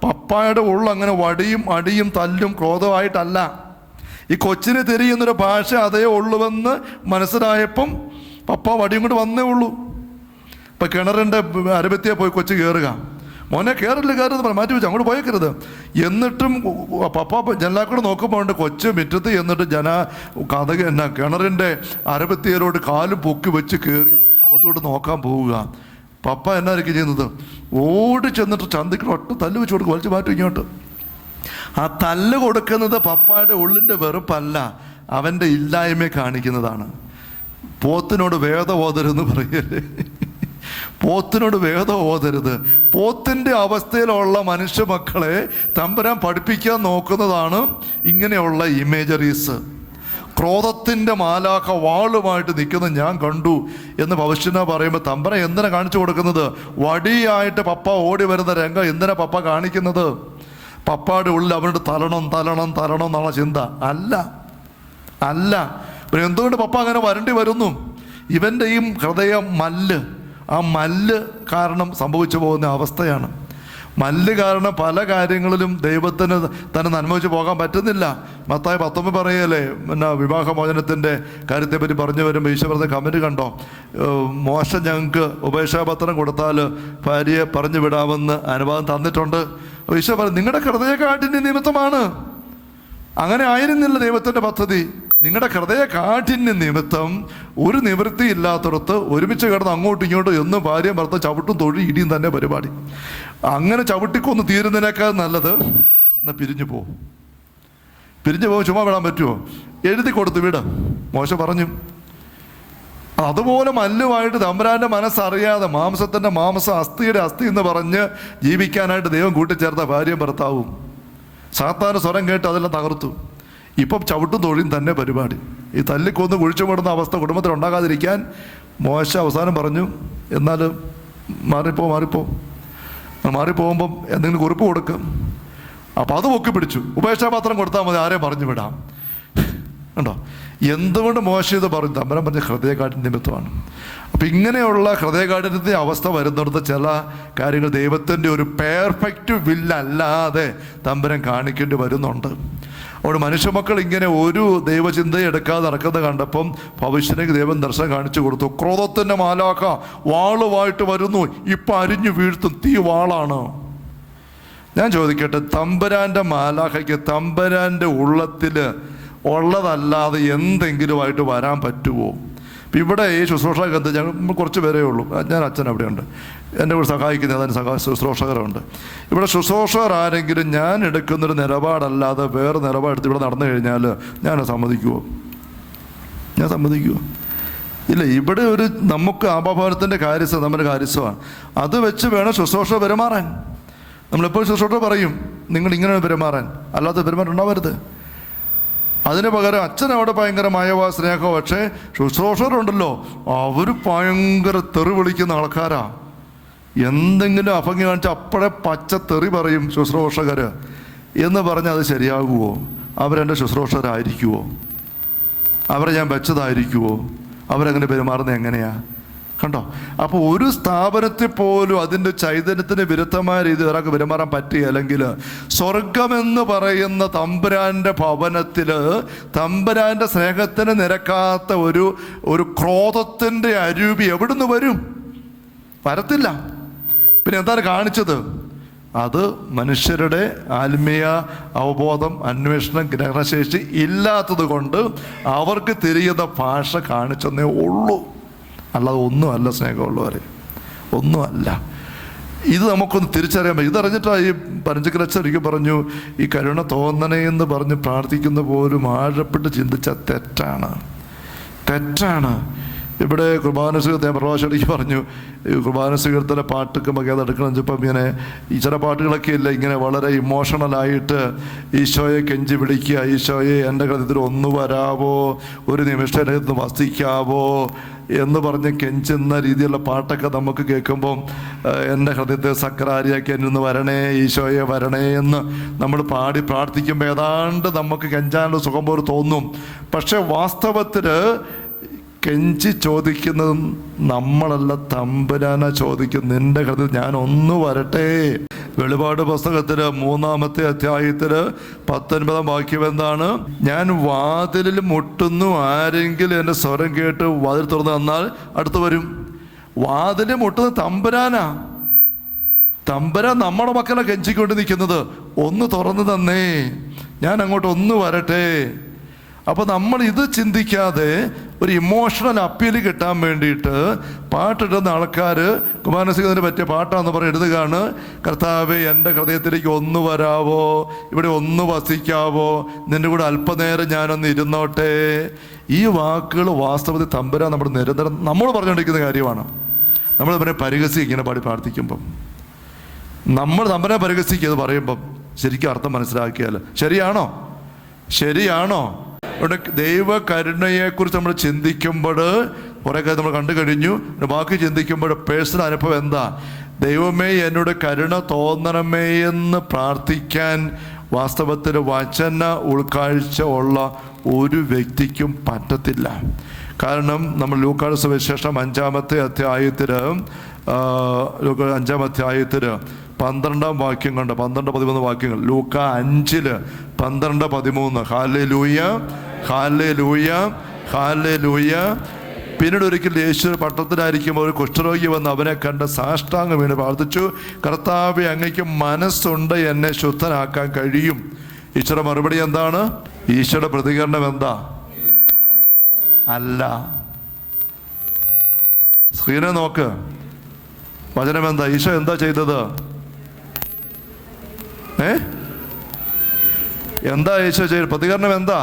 പപ്പായുടെ അങ്ങനെ വടിയും അടിയും തല്ലും ക്രോധമായിട്ടല്ല. ഈ കൊച്ചിന് തിരിയുന്നൊരു ഭാഷ അതേ ഉള്ളുവെന്ന് മനസ്സിലായപ്പം പപ്പ വടിയും കൊണ്ട് വന്നേ ഉള്ളൂ. ഇപ്പം കിണറിൻ്റെ അരബത്തിയെ പോയി കൊച്ചു കയറുക, മോനെ കയറുന്നത് മാറ്റി വെച്ചു, അങ്ങോട്ട് പോയേക്കരുത്. എന്നിട്ടും പപ്പ ജനലാക്കൂടെ നോക്കുമ്പോൾ ഉണ്ട് കൊച്ചു മുറ്റത്ത് എന്നിട്ട് കിണറിൻ്റെ അരബത്തിയരോട് കാലും പൊക്കി വെച്ച് കയറി അകത്തോട്ട് നോക്കാൻ പോവുക. പപ്പ എന്നായിരിക്കും ചെയ്യുന്നത്? ഓടി ചെന്നിട്ട് ചന്തിക്ക് ഒട്ടും തല്ല് വെച്ച് കൊടുക്കും, വലിച്ചു മാറ്റും ഇങ്ങോട്ട്. ആ തല്ല് കൊടുക്കുന്നത് പപ്പായുടെ ഉള്ളിൻ്റെ വെറുപ്പല്ല, അവൻ്റെ ഇല്ലായ്മയെ കാണിക്കുന്നതാണ്. പോത്തിനോട് വേദം ഓതരുതെന്ന് പറയല്ലേ, പോത്തിനോട് വേദം ഓതരുത്. പോത്തിൻ്റെ അവസ്ഥയിലുള്ള മനുഷ്യ മക്കളെ തമ്പുരാൻ പഠിപ്പിക്കാൻ നോക്കുന്നതാണ് ഇങ്ങനെയുള്ള ഇമേജറീസ്. ക്രോധത്തിൻ്റെ മാലാഖ വാളുമായിട്ട് നിൽക്കുന്നത് ഞാൻ കണ്ടു എന്ന് ഭവിഷ്യന പറയുമ്പോൾ തമ്പുരാൻ എന്തിനാ കാണിച്ചു കൊടുക്കുന്നത്? വടിയായിട്ട് പപ്പ ഓടി വരുന്ന രംഗം എന്തിനാ പപ്പ കാണിക്കുന്നത്? പപ്പയുടെ ഉള്ളിൽ അവനോട് തലണം എന്നുള്ള ചിന്ത അല്ല. പിന്നെ എന്തുകൊണ്ട് പപ്പ അങ്ങനെ വരേണ്ടി വരുന്നു? ഇവൻ്റെ ഈ ഹൃദയം ആ മല്ല് കാരണം സംഭവിച്ചു പോകുന്ന അവസ്ഥയാണ്. മല്ല് കാരണം പല കാര്യങ്ങളിലും ദൈവത്തിന് തന്നെ നന്മ വെച്ച് പോകാൻ പറ്റുന്നില്ല. മത്തായി 19 പറയല്ലേ, വിവാഹമോചനത്തിൻ്റെ കാര്യത്തെപ്പറ്റി പറഞ്ഞു വരുമ്പോൾ ഈശോ പറഞ്ഞ കമൻറ്റ് കണ്ടോ? മോശം ഞങ്ങൾക്ക് ഉപേക്ഷാപത്രം കൊടുത്താൽ ഭാര്യയെ പറഞ്ഞു വിടാമെന്ന് അനുവാദം തന്നിട്ടുണ്ട്. ഈശോ പറഞ്ഞു നിങ്ങളുടെ ഹൃദയകാഠിന്യ നിമിത്തമാണ്. അങ്ങനെ ആയിരുന്നില്ല ദൈവത്തിൻ്റെ പദ്ധതി. നിങ്ങളുടെ ഹൃദയകാഠിന്യ നിമിത്തം ഒരു നിവൃത്തി ഇല്ലാത്തടത്ത് ഒരുമിച്ച് കിടന്ന് അങ്ങോട്ടും ഇങ്ങോട്ടും എന്നും ഭാര്യയും ഭർത്താവ് ചവിട്ടും തൊഴി ഇടിയും തന്നെ പരിപാടി. അങ്ങനെ ചവിട്ടിക്കൊന്ന് തീരുന്നതിനേക്കാൾ നല്ലത് എന്നാൽ പിരിഞ്ഞു പോകും. ചുമ്മാ വിടാൻ പറ്റുമോ? എഴുതി കൊടുത്ത് വിട. മോശം പറഞ്ഞു. അതുപോലെ മല്ലുമായിട്ട് തമ്പുരാൻ്റെ മനസ്സറിയാതെ മാംസത്തിൻ്റെ മാംസം, അസ്ഥിയുടെ അസ്ഥി എന്ന് പറഞ്ഞ് ജീവിക്കാനായിട്ട് ദൈവം കൂട്ടിച്ചേർത്ത ഭാര്യയും ഭർത്താവും സാത്താൻ്റെ സ്വരം കേട്ട് അതെല്ലാം തകർത്തു. ഇപ്പം ചവിട്ടും തൊഴിയും തന്നെ പരിപാടി. ഈ തല്ലിക്കൊന്ന് കുഴിച്ചു മൂടുന്ന അവസ്ഥ കുടുംബത്തിൽ ഉണ്ടാകാതിരിക്കാൻ മോശ അവസാനം പറഞ്ഞു, എന്നാൽ മാറിപ്പോകുമ്പം എന്തെങ്കിലും കുറിപ്പ് കൊടുക്കും. അപ്പോൾ അത് പൊക്കി പിടിച്ചു. ഉപേക്ഷാപാത്രം കൊടുത്താൽ മതി, ആരെയും പറഞ്ഞു വിടാം. കണ്ടോ എന്തുകൊണ്ട് മോശം ഇത് പറഞ്ഞു? തമ്പുരാൻ പറഞ്ഞ ഹൃദയകാഠിന്യ നിമിത്തമാണ്. അപ്പം ഇങ്ങനെയുള്ള ഹൃദയകാഠിന്യത്തിൻ്റെ അവസ്ഥ വരുന്നിടത്ത് ചില കാര്യങ്ങൾ ദൈവത്തിൻ്റെ ഒരു പെർഫെക്റ്റ് വില്ലല്ലാതെ തമ്പുരാൻ കാണിക്കേണ്ടി വരുന്നുണ്ട്. അവിടെ മനുഷ്യമക്കൾ ഇങ്ങനെ ഒരു ദൈവചിന്തയും എടുക്കാതെ നടക്കുന്നത് കണ്ടപ്പം ഭവിഷ്യനേക്ക് ദൈവം ദർശനം കാണിച്ചു കൊടുത്തു. ക്രോധത്തിൻ്റെ മാലാഖ വാളുമായിട്ട് വരുന്നു, ഇപ്പം അരിഞ്ഞു വീഴ്ത്തും, തീ വാളാണ്. ഞാൻ ചോദിക്കട്ടെ, തമ്പുരാൻ്റെ മാലാഖയ്ക്ക് തമ്പുരാൻ്റെ ഉള്ളത്തിൽ ഉള്ളതല്ലാതെ എന്തെങ്കിലുമായിട്ട് വരാൻ പറ്റുമോ? ഇവിടെ ഈ ശുശ്രൂഷകത്ത് ഞങ്ങൾ കുറച്ച് പേരേ ഉള്ളൂ. ഞാൻ അച്ഛൻ അവിടെയുണ്ട്, എൻ്റെ കൂടെ സഹായിക്കുന്ന അതിന് ശുശ്രൂഷകരുണ്ട്. ഇവിടെ ശുശ്രൂഷകർ ആരെങ്കിലും ഞാൻ എടുക്കുന്നൊരു നിലപാടല്ലാതെ വേറെ നിലപാടെടുത്ത് ഇവിടെ നടന്നു കഴിഞ്ഞാൽ ഞാൻ സമ്മതിക്കുമോ? ഞാൻ സമ്മതിക്കുമോ? ഇല്ല. ഇവിടെ ഒരു നമുക്ക് ആപാഭാരത്തിൻ്റെ കാര്യസ്ഥ നമ്മുടെ കാര്യസ്ഥമാണ്. അത് വെച്ച് വേണം ശുശ്രൂഷ പെരുമാറാൻ. നമ്മളെപ്പോഴും ശുശ്രൂഷ പറയും നിങ്ങളിങ്ങനെ പെരുമാറാൻ, അല്ലാതെ പെരുമാറുണ്ടാവരുത്. അതിന് പകരം അച്ഛൻ അവിടെ ഭയങ്കരമായ സ്നേഹമോ, പക്ഷേ ശുശ്രൂഷകരുണ്ടല്ലോ അവർ ഭയങ്കര തെറി വിളിക്കുന്ന ആൾക്കാരാ. എന്തെങ്കിലും അഭംഗി കാണിച്ചാൽ അപ്പോഴേ പച്ച തെറി പറയും ശുശ്രൂഷകർ എന്ന് പറഞ്ഞാൽ അത് ശരിയാകുമോ? അവരെൻ്റെ ശുശ്രൂഷകരായിരിക്കുമോ? അവരെ ഞാൻ വെച്ചതായിരിക്കുമോ? അവരങ്ങനെ പെരുമാറുന്നത് എങ്ങനെയാ? കണ്ടോ? അപ്പോൾ ഒരു സ്ഥാപനത്തിൽ പോലും അതിൻ്റെ ചൈതന്യത്തിന് വിരുദ്ധമായ രീതിയിൽ ഒരാൾക്ക് പെരുമാറാൻ പറ്റുകയില്ലെങ്കിൽ സ്വർഗമെന്ന് പറയുന്ന തമ്പുരാൻ്റെ ഭവനത്തിൽ തമ്പുരാൻ്റെ സ്നേഹത്തിന് നിരക്കാത്ത ഒരു ക്രോധത്തിൻ്റെ അരൂപി എവിടുന്ന് വരും? വരത്തില്ല. പിന്നെ എന്താണ് കാണിച്ചത്? അത് മനുഷ്യരുടെ ആത്മീയ അവബോധം, അന്വേഷണം, ഗ്രഹണശേഷി ഇല്ലാത്തത് കൊണ്ട് അവർക്ക് തിരിയുന്ന ഭാഷ കാണിച്ചെന്നേ ഉള്ളൂ. അല്ലാതെ ഒന്നുമല്ല സ്നേഹമുള്ളവരെ, ഒന്നുമല്ല. ഇത് നമുക്കൊന്ന് തിരിച്ചറിയാൻ പറ്റും. ഇതറിഞ്ഞിട്ടാണ് ഈ പരഞ്ചക്കരച്ച ഒരിക്കൽ പറഞ്ഞു, ഈ കരുണ തോന്നണേ എന്ന് പറഞ്ഞ് പ്രാർത്ഥിക്കുന്ന പോലും ആഴപ്പെട്ട് ചിന്തിച്ചാൽ തെറ്റാണ്. ഇവിടെ കുർബാന സ്വീകരണത്തെ പ്രഭാഷണിക്ക് പറഞ്ഞു, കുർബാന സ്വീകരണത്തിലെ പാട്ടൊക്കെ മകേത് എടുക്കണം വെച്ചപ്പം ഇങ്ങനെ ഈ ചില പാട്ടുകളൊക്കെ ഇല്ല, ഇങ്ങനെ വളരെ ഇമോഷണലായിട്ട് ഈശോയെ കെഞ്ചി പിടിക്കുക, ഈശോയെ എൻ്റെ ഹൃദയത്തിൽ ഒന്ന് വരാവോ, ഒരു നിമിഷം എൻ്റെ ഹൃദയത്തിൽ വസിക്കാവോ എന്ന് പറഞ്ഞ് കെഞ്ചുന്ന രീതിയിലുള്ള പാട്ടൊക്കെ നമുക്ക് കേൾക്കുമ്പം എൻ്റെ ഹൃദയത്തെ സക്രാരിയാക്കി എന്നൊന്ന് വരണേ, ഈശോയെ വരണേ എന്ന് നമ്മൾ പാടി പ്രാർത്ഥിക്കുമ്പോൾ ഏതാണ്ട് നമുക്ക് കെഞ്ചാനുള്ള സുഖം പോലെ തോന്നും. പക്ഷെ വാസ്തവത്തിൽ കെഞ്ചി ചോദിക്കുന്നതും നമ്മളല്ല, തമ്പുരാന ചോദിക്കും, നിന്റെ ഹൃദയം ഞാൻ ഒന്ന് വരട്ടെ. വെളിപാട് പുസ്തകത്തിൽ 3-ാമത്തെ അധ്യായത്തിൽ 19-ാം വാക്യം എന്താണ്? ഞാൻ വാതിലിൽ മുട്ടുന്നു, ആരെങ്കിലും എൻ്റെ സ്വരം കേട്ട് വാതിൽ തുറന്നു തന്നാൽ അടുത്ത് വരും. വാതിലിൽ മുട്ടുന്നത് തമ്പുരാനാ. തമ്പുരാൻ നമ്മുടെ മക്കളെ കെഞ്ചിക്കൊണ്ട് നിൽക്കുന്നത്, ഒന്ന് തുറന്നു തന്നേ, ഞാൻ അങ്ങോട്ട് ഒന്ന് വരട്ടെ. അപ്പോൾ നമ്മൾ ഇത് ചിന്തിക്കാതെ ഒരു ഇമോഷണൽ അപ്പീൽ കിട്ടാൻ വേണ്ടിയിട്ട് പാട്ടിടുന്ന ആൾക്കാർ കുമാരനസികത്തിന് പറ്റിയ പാട്ടാന്ന് പറഞ്ഞ് എഴുതുകയാണ്, കർത്താവേ എൻ്റെ ഹൃദയത്തിലേക്ക് ഒന്ന് വരാവോ, ഇവിടെ ഒന്ന് വസിക്കാവോ, നിൻ്റെ കൂടെ അല്പനേരം ഞാനൊന്ന് ഇരുന്നോട്ടെ. ഈ വാക്കുകൾ വാസ്തവത്തിൽ തമ്പുരാൻ നമ്മൾ നിരന്തരം നമ്മൾ പറഞ്ഞുകൊണ്ടിരിക്കുന്ന കാര്യമാണ്. നമ്മൾ തമ്പുരാനെ പരിഹസിക്കുക ഇങ്ങനെ പാടി പ്രാർത്ഥിക്കുമ്പം. നമ്മൾ തമ്പുരാനെ പരിഹസിക്കുക പറയുമ്പം ശരിക്കും അർത്ഥം മനസ്സിലാക്കിയാൽ ശരിയാണോ? ഇവിടെ ദൈവ കരുണയെക്കുറിച്ച് നമ്മൾ ചിന്തിക്കുമ്പോൾ കുറേ കാര്യം നമ്മൾ കണ്ടു കഴിഞ്ഞു. ബാക്കി ചിന്തിക്കുമ്പോൾ പേഴ്സണൽ അനുഭവം എന്താ? ദൈവമേ എന്നോട് കരുണ തോന്നണമേ എന്ന് പ്രാർത്ഥിക്കാൻ വാസ്തവത്തിൽ വചന ഉൾക്കാഴ്ച ഉള്ള ഒരു വ്യക്തിക്കും പറ്റത്തില്ല. കാരണം നമ്മൾ ലൂക്കായുടെ സുവിശേഷം 5-ാമത്തെ അധ്യായത്തിൽ 5-ാം അധ്യായത്തിൽ 12-ാം വാക്യം കണ്ട് 12-13 വാക്യങ്ങൾ. ലൂക്ക 5:12-13. Hallelujah, hallelujah, hallelujah. പിന്നീട് ഒരിക്കൽ യേശു പട്ടണത്തിലായിരിക്കുമ്പോൾ ഒരു കുഷ്ഠരോഗി വന്ന് അവനെ കണ്ട് സാഷ്ടാംഗം വീണ് പ്രാർത്ഥിച്ചു, കർത്താവേ അങ്ങയ്ക്ക് മനസ്സുണ്ട്, എന്നെ ശുദ്ധനാക്കാൻ കഴിയും. ഈശോയുടെ മറുപടി എന്താണ്? ഈശോയുടെ പ്രതികരണം എന്താ? അല്ല. സ്ക്രീനെ നോക്ക്, വചനം എന്താ? ഈശോ എന്താ ചെയ്തത്? എന്താ ഈശോ ചെയ്തത്? പ്രതികരണം എന്താ?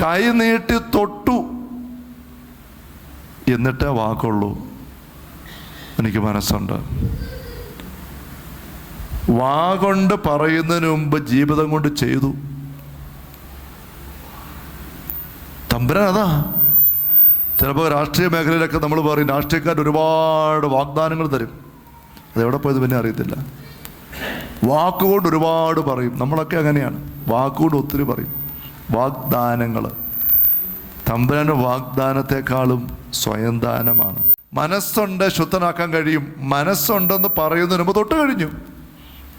കൈ നീട്ടി തൊട്ടു, എന്നിട്ടേ വാക്കുള്ളൂ എനിക്ക് മനസ്സുണ്ട്. വാ കൊണ്ട് പറയുന്നതിന് മുമ്പ് ജീവിതം കൊണ്ട് ചെയ്തു. തമ്പുരാൻ അതാ. ചിലപ്പോൾ രാഷ്ട്രീയ മേഖലയിലൊക്കെ നമ്മൾ പറയും രാഷ്ട്രീയക്കാർ ഒരുപാട് വാഗ്ദാനങ്ങൾ തരും, അതെവിടെ പോയത് പിന്നെ അറിയത്തില്ല. വാക്കുകൊണ്ട് ഒരുപാട് പറയും. നമ്മളൊക്കെ അങ്ങനെയാണ്, വാക്കുകൊണ്ട് ഒത്തിരി പറയും. വാഗ്ദാനങ്ങൾ, തമ്പുരാൻ്റെ വാഗ്ദാനത്തെക്കാളും സ്വയം ദാനമാണ്. മനസ്സുണ്ട് ശുദ്ധനാക്കാൻ കഴിയും. മനസ്സുണ്ടെന്ന് പറയുന്നതിന് മുമ്പ് തൊട്ട് കഴിഞ്ഞു,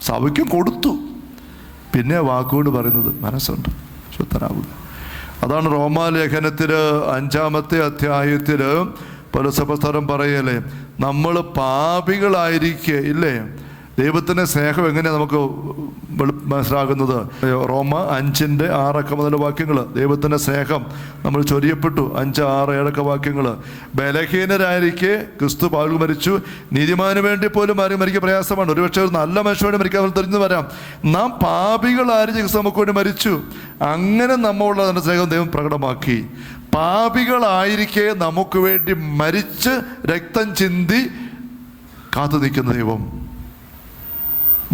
സഭയ്ക്കും കൊടുത്തു. പിന്നെ വാക്കുകൊണ്ട് പറയുന്നത് മനസ്സുണ്ട്, ശുദ്ധനാവുക. അതാണ് റോമാലേഖനത്തിൽ 5-ാമത്തെ അധ്യായത്തിൽ പൗലോസ് പറയല്ലേ, നമ്മൾ പാപികളായിരിക്കെ ഇല്ലേ, ദൈവത്തിൻ്റെ സ്നേഹം എങ്ങനെയാണ് നമുക്ക് മനസ്സിലാകുന്നത്? റോമ 5:6 മുതൽ വാക്യങ്ങൾ. ദൈവത്തിൻ്റെ സ്നേഹം നമ്മൾ ചൊരിയപ്പെട്ടു. 5, 6, 7 വാക്യങ്ങൾ. ബലഹീനരായിരിക്കെ ക്രിസ്തു പാൽ മരിച്ചു. നീതിമാന് വേണ്ടി പോലും ആരും മരിക്കാൻ പ്രയാസമാണ്. ഒരുപക്ഷെ ഒരു നല്ല മനുഷ്യന് മരിക്കാൻ തിരിഞ്ഞു വരാം. നാം പാപികളായിരിക്കും ക്രിസ്തു നമുക്ക് വേണ്ടി മരിച്ചു. അങ്ങനെ നമ്മളുള്ള അതിൻ്റെ സ്നേഹം ദൈവം പ്രകടമാക്കി. പാപികളായിരിക്കെ നമുക്ക് വേണ്ടി മരിച്ച് രക്തം ചിന്തി കാത്തു നിൽക്കുന്ന ദൈവം.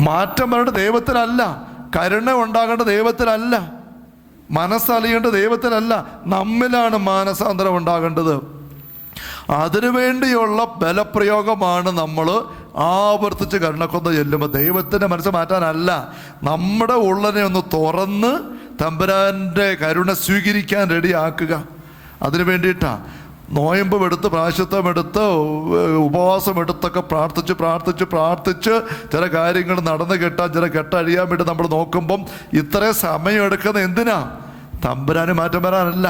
മാറ്റം വരേണ്ട ദൈവത്തിലല്ല, കരുണ ഉണ്ടാകേണ്ട ദൈവത്തിലല്ല, മനസ്സലിയേണ്ട ദൈവത്തിലല്ല, നമ്മിലാണ് മാനസാന്തരം ഉണ്ടാകേണ്ടത്. അതിനുവേണ്ടിയുള്ള ബലപ്രയോഗമാണ് നമ്മൾ ആവർത്തിച്ച് കരുണക്കൊന്ന ചെല്ലുമ്പോൾ. ദൈവത്തിൻ്റെ മനസ്സ് മാറ്റാനല്ല, നമ്മുടെ ഉള്ളനെ ഒന്ന് തുറന്ന് തമ്പുരാൻ്റെ കരുണ സ്വീകരിക്കാൻ റെഡിയാക്കുക. അതിനു വേണ്ടിയിട്ടാണ് നോയമ്പും എടുത്ത് പ്രായശ്ചിത്തം എടുത്ത് ഉപവാസം എടുത്തൊക്കെ പ്രാർത്ഥിച്ച് ചില കാര്യങ്ങൾ നടന്നു കെട്ടാൻ, ചില കെട്ടഴിയാൻ വേണ്ടി നമ്മൾ നോക്കുമ്പം ഇത്രയും സമയം എടുക്കുന്ന എന്തിനാ? തമ്പുരാന് മാറ്റം വരാനല്ല.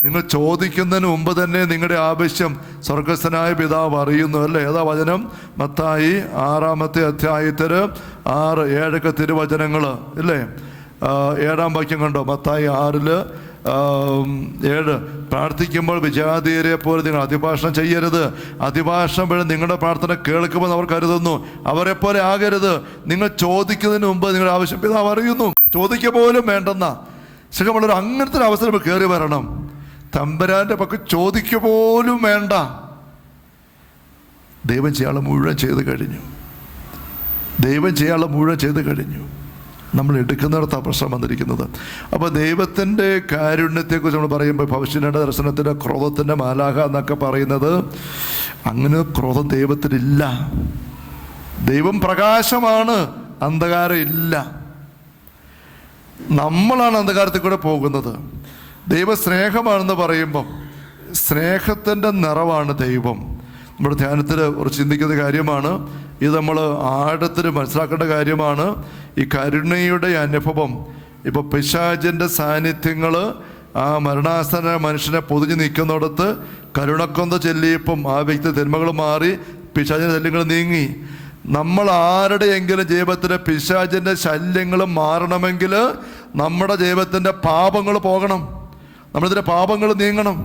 നിങ്ങൾ ചോദിക്കുന്നതിന് മുമ്പ് തന്നെ നിങ്ങളുടെ ആവശ്യം സ്വർഗസ്ഥനായ പിതാവ് അറിയുന്നു അല്ലേ? ഏതാ വചനം? മത്തായി 6-ാമത്തെ അധ്യായത്തിൽ 6-7 തിരുവചനങ്ങൾ ഇല്ലേ? 7-ാം വാക്യം കണ്ടോ? മത്തായി 6:7 പ്രാർത്ഥിക്കുമ്പോൾ വിജാതീയരെ പോലെ നിങ്ങൾ അതിഭാഷണം ചെയ്യരുത്. അതിഭാഷണം വഴി നിങ്ങളുടെ പ്രാർത്ഥന കേൾക്കുമെന്ന് അവർ കരുതുന്നു. അവരെ പോലെ ആകരുത്. നിങ്ങൾ ചോദിക്കുന്നതിന് മുമ്പ് നിങ്ങളുടെ ആവശ്യം പിതാവ് അറിയുന്നു. ചോദിക്കുക പോലും വേണ്ടെന്ന ശരിക്കുള്ളൊരു അങ്ങനത്തെ ഒരു അവസരം കയറി വരണം. തമ്പുരാൻ്റെ പക്കം ചോദിക്കുക പോലും വേണ്ട. ദൈവം ചെയ്യാനുള്ള മുഴുവൻ ചെയ്ത് കഴിഞ്ഞു. നമ്മൾ എടുക്കുന്നിടത്താണ് പ്രശ്നം വന്നിരിക്കുന്നത്. അപ്പോൾ ദൈവത്തിൻ്റെ കാരുണ്യത്തെക്കുറിച്ച് നമ്മൾ പറയുമ്പോൾ ഭവിഷ്യയുടെ ദർശനത്തിൻ്റെ ക്രോധത്തിൻ്റെ മാലാഖ എന്നൊക്കെ പറയുന്നത്, അങ്ങനെ ക്രോധം ദൈവത്തിനില്ല. ദൈവം പ്രകാശമാണ്, അന്ധകാരം ഇല്ല. നമ്മളാണ് അന്ധകാരത്തിൽ കൂടെ പോകുന്നത്. ദൈവ സ്നേഹമാണെന്ന് പറയുമ്പം സ്നേഹത്തിൻ്റെ നിറവാണ് ദൈവം. നമ്മുടെ ധ്യാനത്തിൽ കുറച്ച് ചിന്തിക്കുന്ന കാര്യമാണ് ഇത്. നമ്മൾ ആഴത്തിൽ മനസ്സിലാക്കേണ്ട കാര്യമാണ് ഈ കരുണയുടെ അനുഭവം. ഇപ്പോൾ പിശാചിൻ്റെ സാന്നിധ്യങ്ങൾ ആ മരണാസന മനുഷ്യനെ പൊതിഞ്ഞ് നിൽക്കുന്നിടത്ത് കരുണക്കൊന്ത ചെല്ലിയപ്പം ആ വ്യക്തി തിന്മകൾ മാറി, പിശാചിൻ്റെ ശല്യങ്ങൾ നീങ്ങി. നമ്മൾ ആരുടെയെങ്കിലും ജീവിതത്തിലെ പിശാചിൻ്റെ ശല്യങ്ങൾ മാറണമെങ്കിൽ നമ്മുടെ ജീവിതത്തിൻ്റെ പാപങ്ങൾ പോകണം, നമ്മളിതിൻ്റെ പാപങ്ങൾ നീങ്ങണം.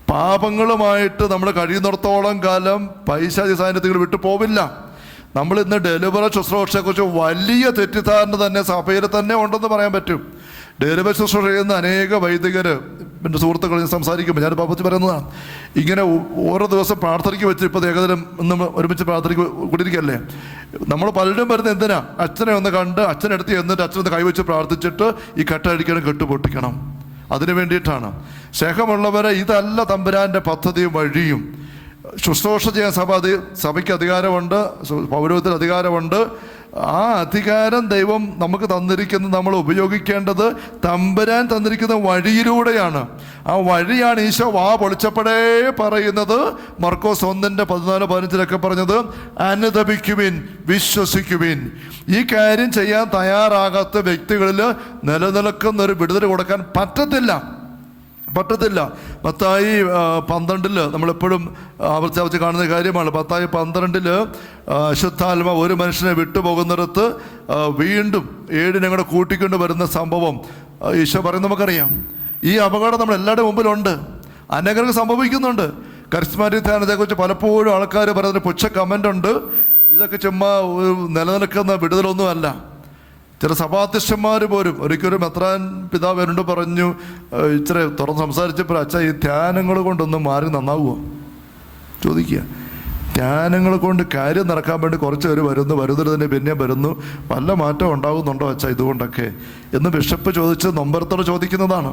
പാപങ്ങളുമായിട്ട് നമ്മൾ കഴിയുന്നിടത്തോളം കാലം പൈശാചിക സാന്നിധ്യങ്ങൾ വിട്ടു പോവില്ല. നമ്മൾ ഇന്ന് ഡെലിവറി ശുശ്രൂഷയെക്കുറിച്ച് വലിയ തെറ്റിദ്ധാരണ തന്നെ സഭയിൽ തന്നെ ഉണ്ടെന്ന് പറയാൻ പറ്റും. ഡെലിവറി ശുശ്രൂഷ ചെയ്യുന്ന അനേക വൈദികർ എൻ്റെ സുഹൃത്തുക്കൾ സംസാരിക്കുമ്പോൾ ഞാൻ പാപ്പത്തി പറയുന്നതാണ്, ഇങ്ങനെ ഓരോ ദിവസം പ്രാർത്ഥനയ്ക്ക് വെച്ച് ഇപ്പോൾ ഏകദിനം ഇന്ന് ഒരുമിച്ച് പ്രാർത്ഥനയ്ക്ക് കൂടിയിരിക്കല്ലേ. നമ്മൾ പലരും വരുന്നത് എന്തിനാ? അച്ഛനെ ഒന്ന് കണ്ട് അച്ഛനെടുത്ത് എന്നിട്ട് അച്ഛനൊന്ന് കൈവച്ച് പ്രാർത്ഥിച്ചിട്ട് ഈ കെട്ടഴിക്കണം, കെട്ടുപൊട്ടിക്കണം. അതിനു വേണ്ടിയിട്ടാണ്. സ്നേഹമുള്ളവരെ, ഇതല്ല തമ്പുരാൻ്റെ പദ്ധതിയും വഴിയും. ശുശ്രൂഷ ചെയ്യാൻ സഭയ്ക്ക് അധികാരമുണ്ട്, പൗരോഹിത്യത്തിന് അധികാരമുണ്ട്. ആ അധികാരം ദൈവം നമുക്ക് തന്നിരിക്കുന്നത് നമ്മൾ ഉപയോഗിക്കേണ്ടത് തമ്പുരാൻ തന്നിരിക്കുന്ന വഴിയിലൂടെയാണ്. ആ വഴിയാണ് ഈശോ വാ പൊളിച്ചപ്പോഴേ പറയുന്നത്. മർക്കോസ് 1:14-15 പറഞ്ഞത്, അനുതപിക്കുവിൻ, വിശ്വസിക്കുവിൻ. ഈ കാര്യം ചെയ്യാൻ തയ്യാറാകാത്ത വ്യക്തികളിൽ നിലനിൽക്കുന്നൊരു വിടുതൽ കൊടുക്കാൻ പറ്റത്തില്ല. മത്തായി 12 നമ്മളെപ്പോഴും ആവർത്തിച്ച് കാണുന്ന കാര്യമാണ്. മത്തായി 12 അശുദ്ധാത്മ ഒരു മനുഷ്യനെ വിട്ടുപോകുന്നിടത്ത് വീണ്ടും 7 കൂടെ കൂട്ടിക്കൊണ്ട് വരുന്ന സംഭവം ഈശോ പറയുന്നത് നമുക്കറിയാം. ഈ അപകടം നമ്മൾ എല്ലാവരുടെ മുമ്പിലുണ്ട്, അനേകർക്ക് സംഭവിക്കുന്നുണ്ട്. കരിസ്മാറ്റിക് ധ്യാനത്തെക്കുറിച്ച് പലപ്പോഴും ആൾക്കാർ പറയുന്നതിന് പുച്ഛ കമൻ്റ് ഉണ്ട്. ഇതൊക്കെ ചുമ്മാ നിലനിൽക്കുന്ന വിടുതലൊന്നുമല്ല. ചില സഭാധ്യക്ഷന്മാർ പോലും ഒരിക്കലും മെത്രാൻ പിതാവ് എന്നോട് പറഞ്ഞു, ഇച്ചിരി തുറന്ന് സംസാരിച്ചപ്പോൾ, അച്ഛാ ഈ ധ്യാനങ്ങൾ കൊണ്ടൊന്നും മാറി നന്നാവുമോ ചോദിക്കുക. ധ്യാനങ്ങൾ കൊണ്ട് കാര്യം നടക്കാൻ വേണ്ടി കുറച്ച് പേര് വരുന്നത് തന്നെ പിന്നെ വരുന്നു, വല്ല മാറ്റം ഉണ്ടാകുന്നുണ്ടോ അച്ഛാ ഇതുകൊണ്ടൊക്കെ എന്ന് ബിഷപ്പ് ചോദിച്ച് നൊമ്പരത്തോടെ ചോദിക്കുന്നതാണ്.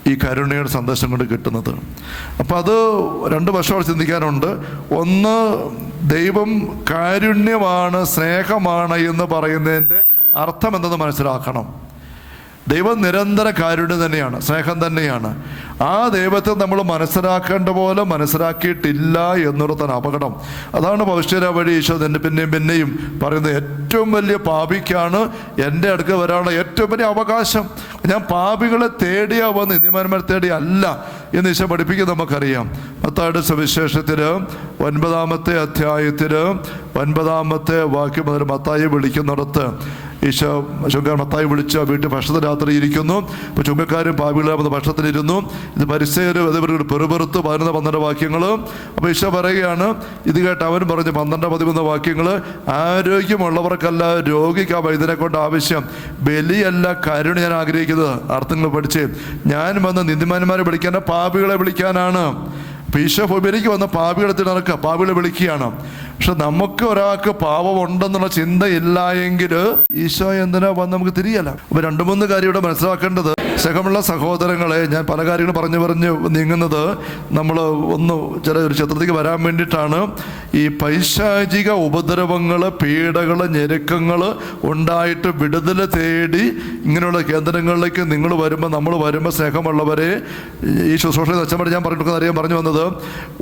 ഈ കരുണയുടെ സന്ദേശം കൊണ്ട് കിട്ടുന്നത്. അപ്പം അത് രണ്ട് വശങ്ങൾ ചിന്തിക്കാനുണ്ട്. ഒന്ന്, ദൈവം കാരുണ്യമാണ്, സ്നേഹമാണ് എന്ന് പറയുന്നതിൻ്റെ അർത്ഥം എന്തെന്ന് മനസ്സിലാക്കണം. ദൈവം നിരന്തര കാരുണ്യം തന്നെയാണ്, സ്നേഹം തന്നെയാണ്. ആ ദൈവത്തെ നമ്മൾ മനസ്സിലാക്കേണ്ട പോലെ മനസ്സിലാക്കിയിട്ടില്ല എന്നുള്ളതാണ് അപകടം. അതാണ് ഭവിഷ്യര വഴി ഈശോ പിന്നെയും പറയുന്നത്, ഏറ്റവും വലിയ പാപിക്കാണ് എൻ്റെ അടുക്ക വരാനുള്ള ഏറ്റവും വലിയ അവകാശം. ഞാൻ പാപികളെ തേടിയാ വന്ന് നീതിമാന്മാരെ തേടി അല്ല എന്ന് ഈശോ പഠിപ്പിക്കുന്നത് നമുക്കറിയാം. മത്തായിയുടെ സുവിശേഷത്തിൽ 9-ാമത്തെ അധ്യായത്തിൽ 9-ാമത്തെ വാക്യം മുതൽ മത്തായി വിളിക്കുന്നിടത്ത് ഈശോ മത്തായി വിളിച്ച് വീട്ടിൽ ഭക്ഷണത്തിൽ രാത്രി ഇരിക്കുന്നു. ഇപ്പോൾ ചുങ്കക്കാരും പാപികളാകുന്ന ഭക്ഷണത്തിലിരുന്നു. ഇത് പരിസയരും ഇവരുടെ പെറുപെറുത്ത് 11-12 വാക്യങ്ങൾ. അപ്പോൾ ഈശോ പറയുകയാണ്, ഇത് കേട്ട് അവൻ പറഞ്ഞു 12-13 വാക്യങ്ങൾ, ആരോഗ്യമുള്ളവർക്കല്ല രോഗിക്ക് ആ വൈദ്യനെ കൊണ്ട് ആവശ്യം, ബലിയല്ല കരുണ ഞാൻ ആഗ്രഹിക്കുന്നത്. അർത്ഥങ്ങൾ പഠിച്ച്, ഞാൻ വന്ന് നീതിമാന്മാരെ വിളിക്കാൻ പാപികളെ വിളിക്കാനാണ്. ഈശോ ഭൂമിയിലേക്ക് വന്ന പാപികളെ നടക്കുക, പാപികളെ വിളിക്കുകയാണ്. പക്ഷെ നമുക്ക് ഒരാൾക്ക് പാപമുണ്ടെന്നുള്ള ചിന്തയില്ല എങ്കിൽ ഈശോ എന്തിനാ വന്ന് നമുക്ക് തിരിയല്ല. അപ്പോൾ 2-3 കാര്യം ഇവിടെ മനസ്സിലാക്കേണ്ടത്. സ്നേഹമുള്ള സഹോദരങ്ങളെ, ഞാൻ പല കാര്യങ്ങൾ പറഞ്ഞ് നീങ്ങുന്നത് നമ്മൾ ഒരു ചിത്രത്തേക്ക് വരാൻ വേണ്ടിയിട്ടാണ്. ഈ പൈശാചിക ഉപദ്രവങ്ങൾ, പീഡകൾ, ഞെരുക്കങ്ങൾ ഉണ്ടായിട്ട് വിടുതൽ തേടി ഇങ്ങനെയുള്ള കേന്ദ്രങ്ങളിലേക്ക് നമ്മൾ വരുമ്പോൾ സ്നേഹമുള്ളവരെ, ഈ ശുശ്രൂഷ അച്ഛന്മാർ ഞാൻ പറഞ്ഞു വന്നത്,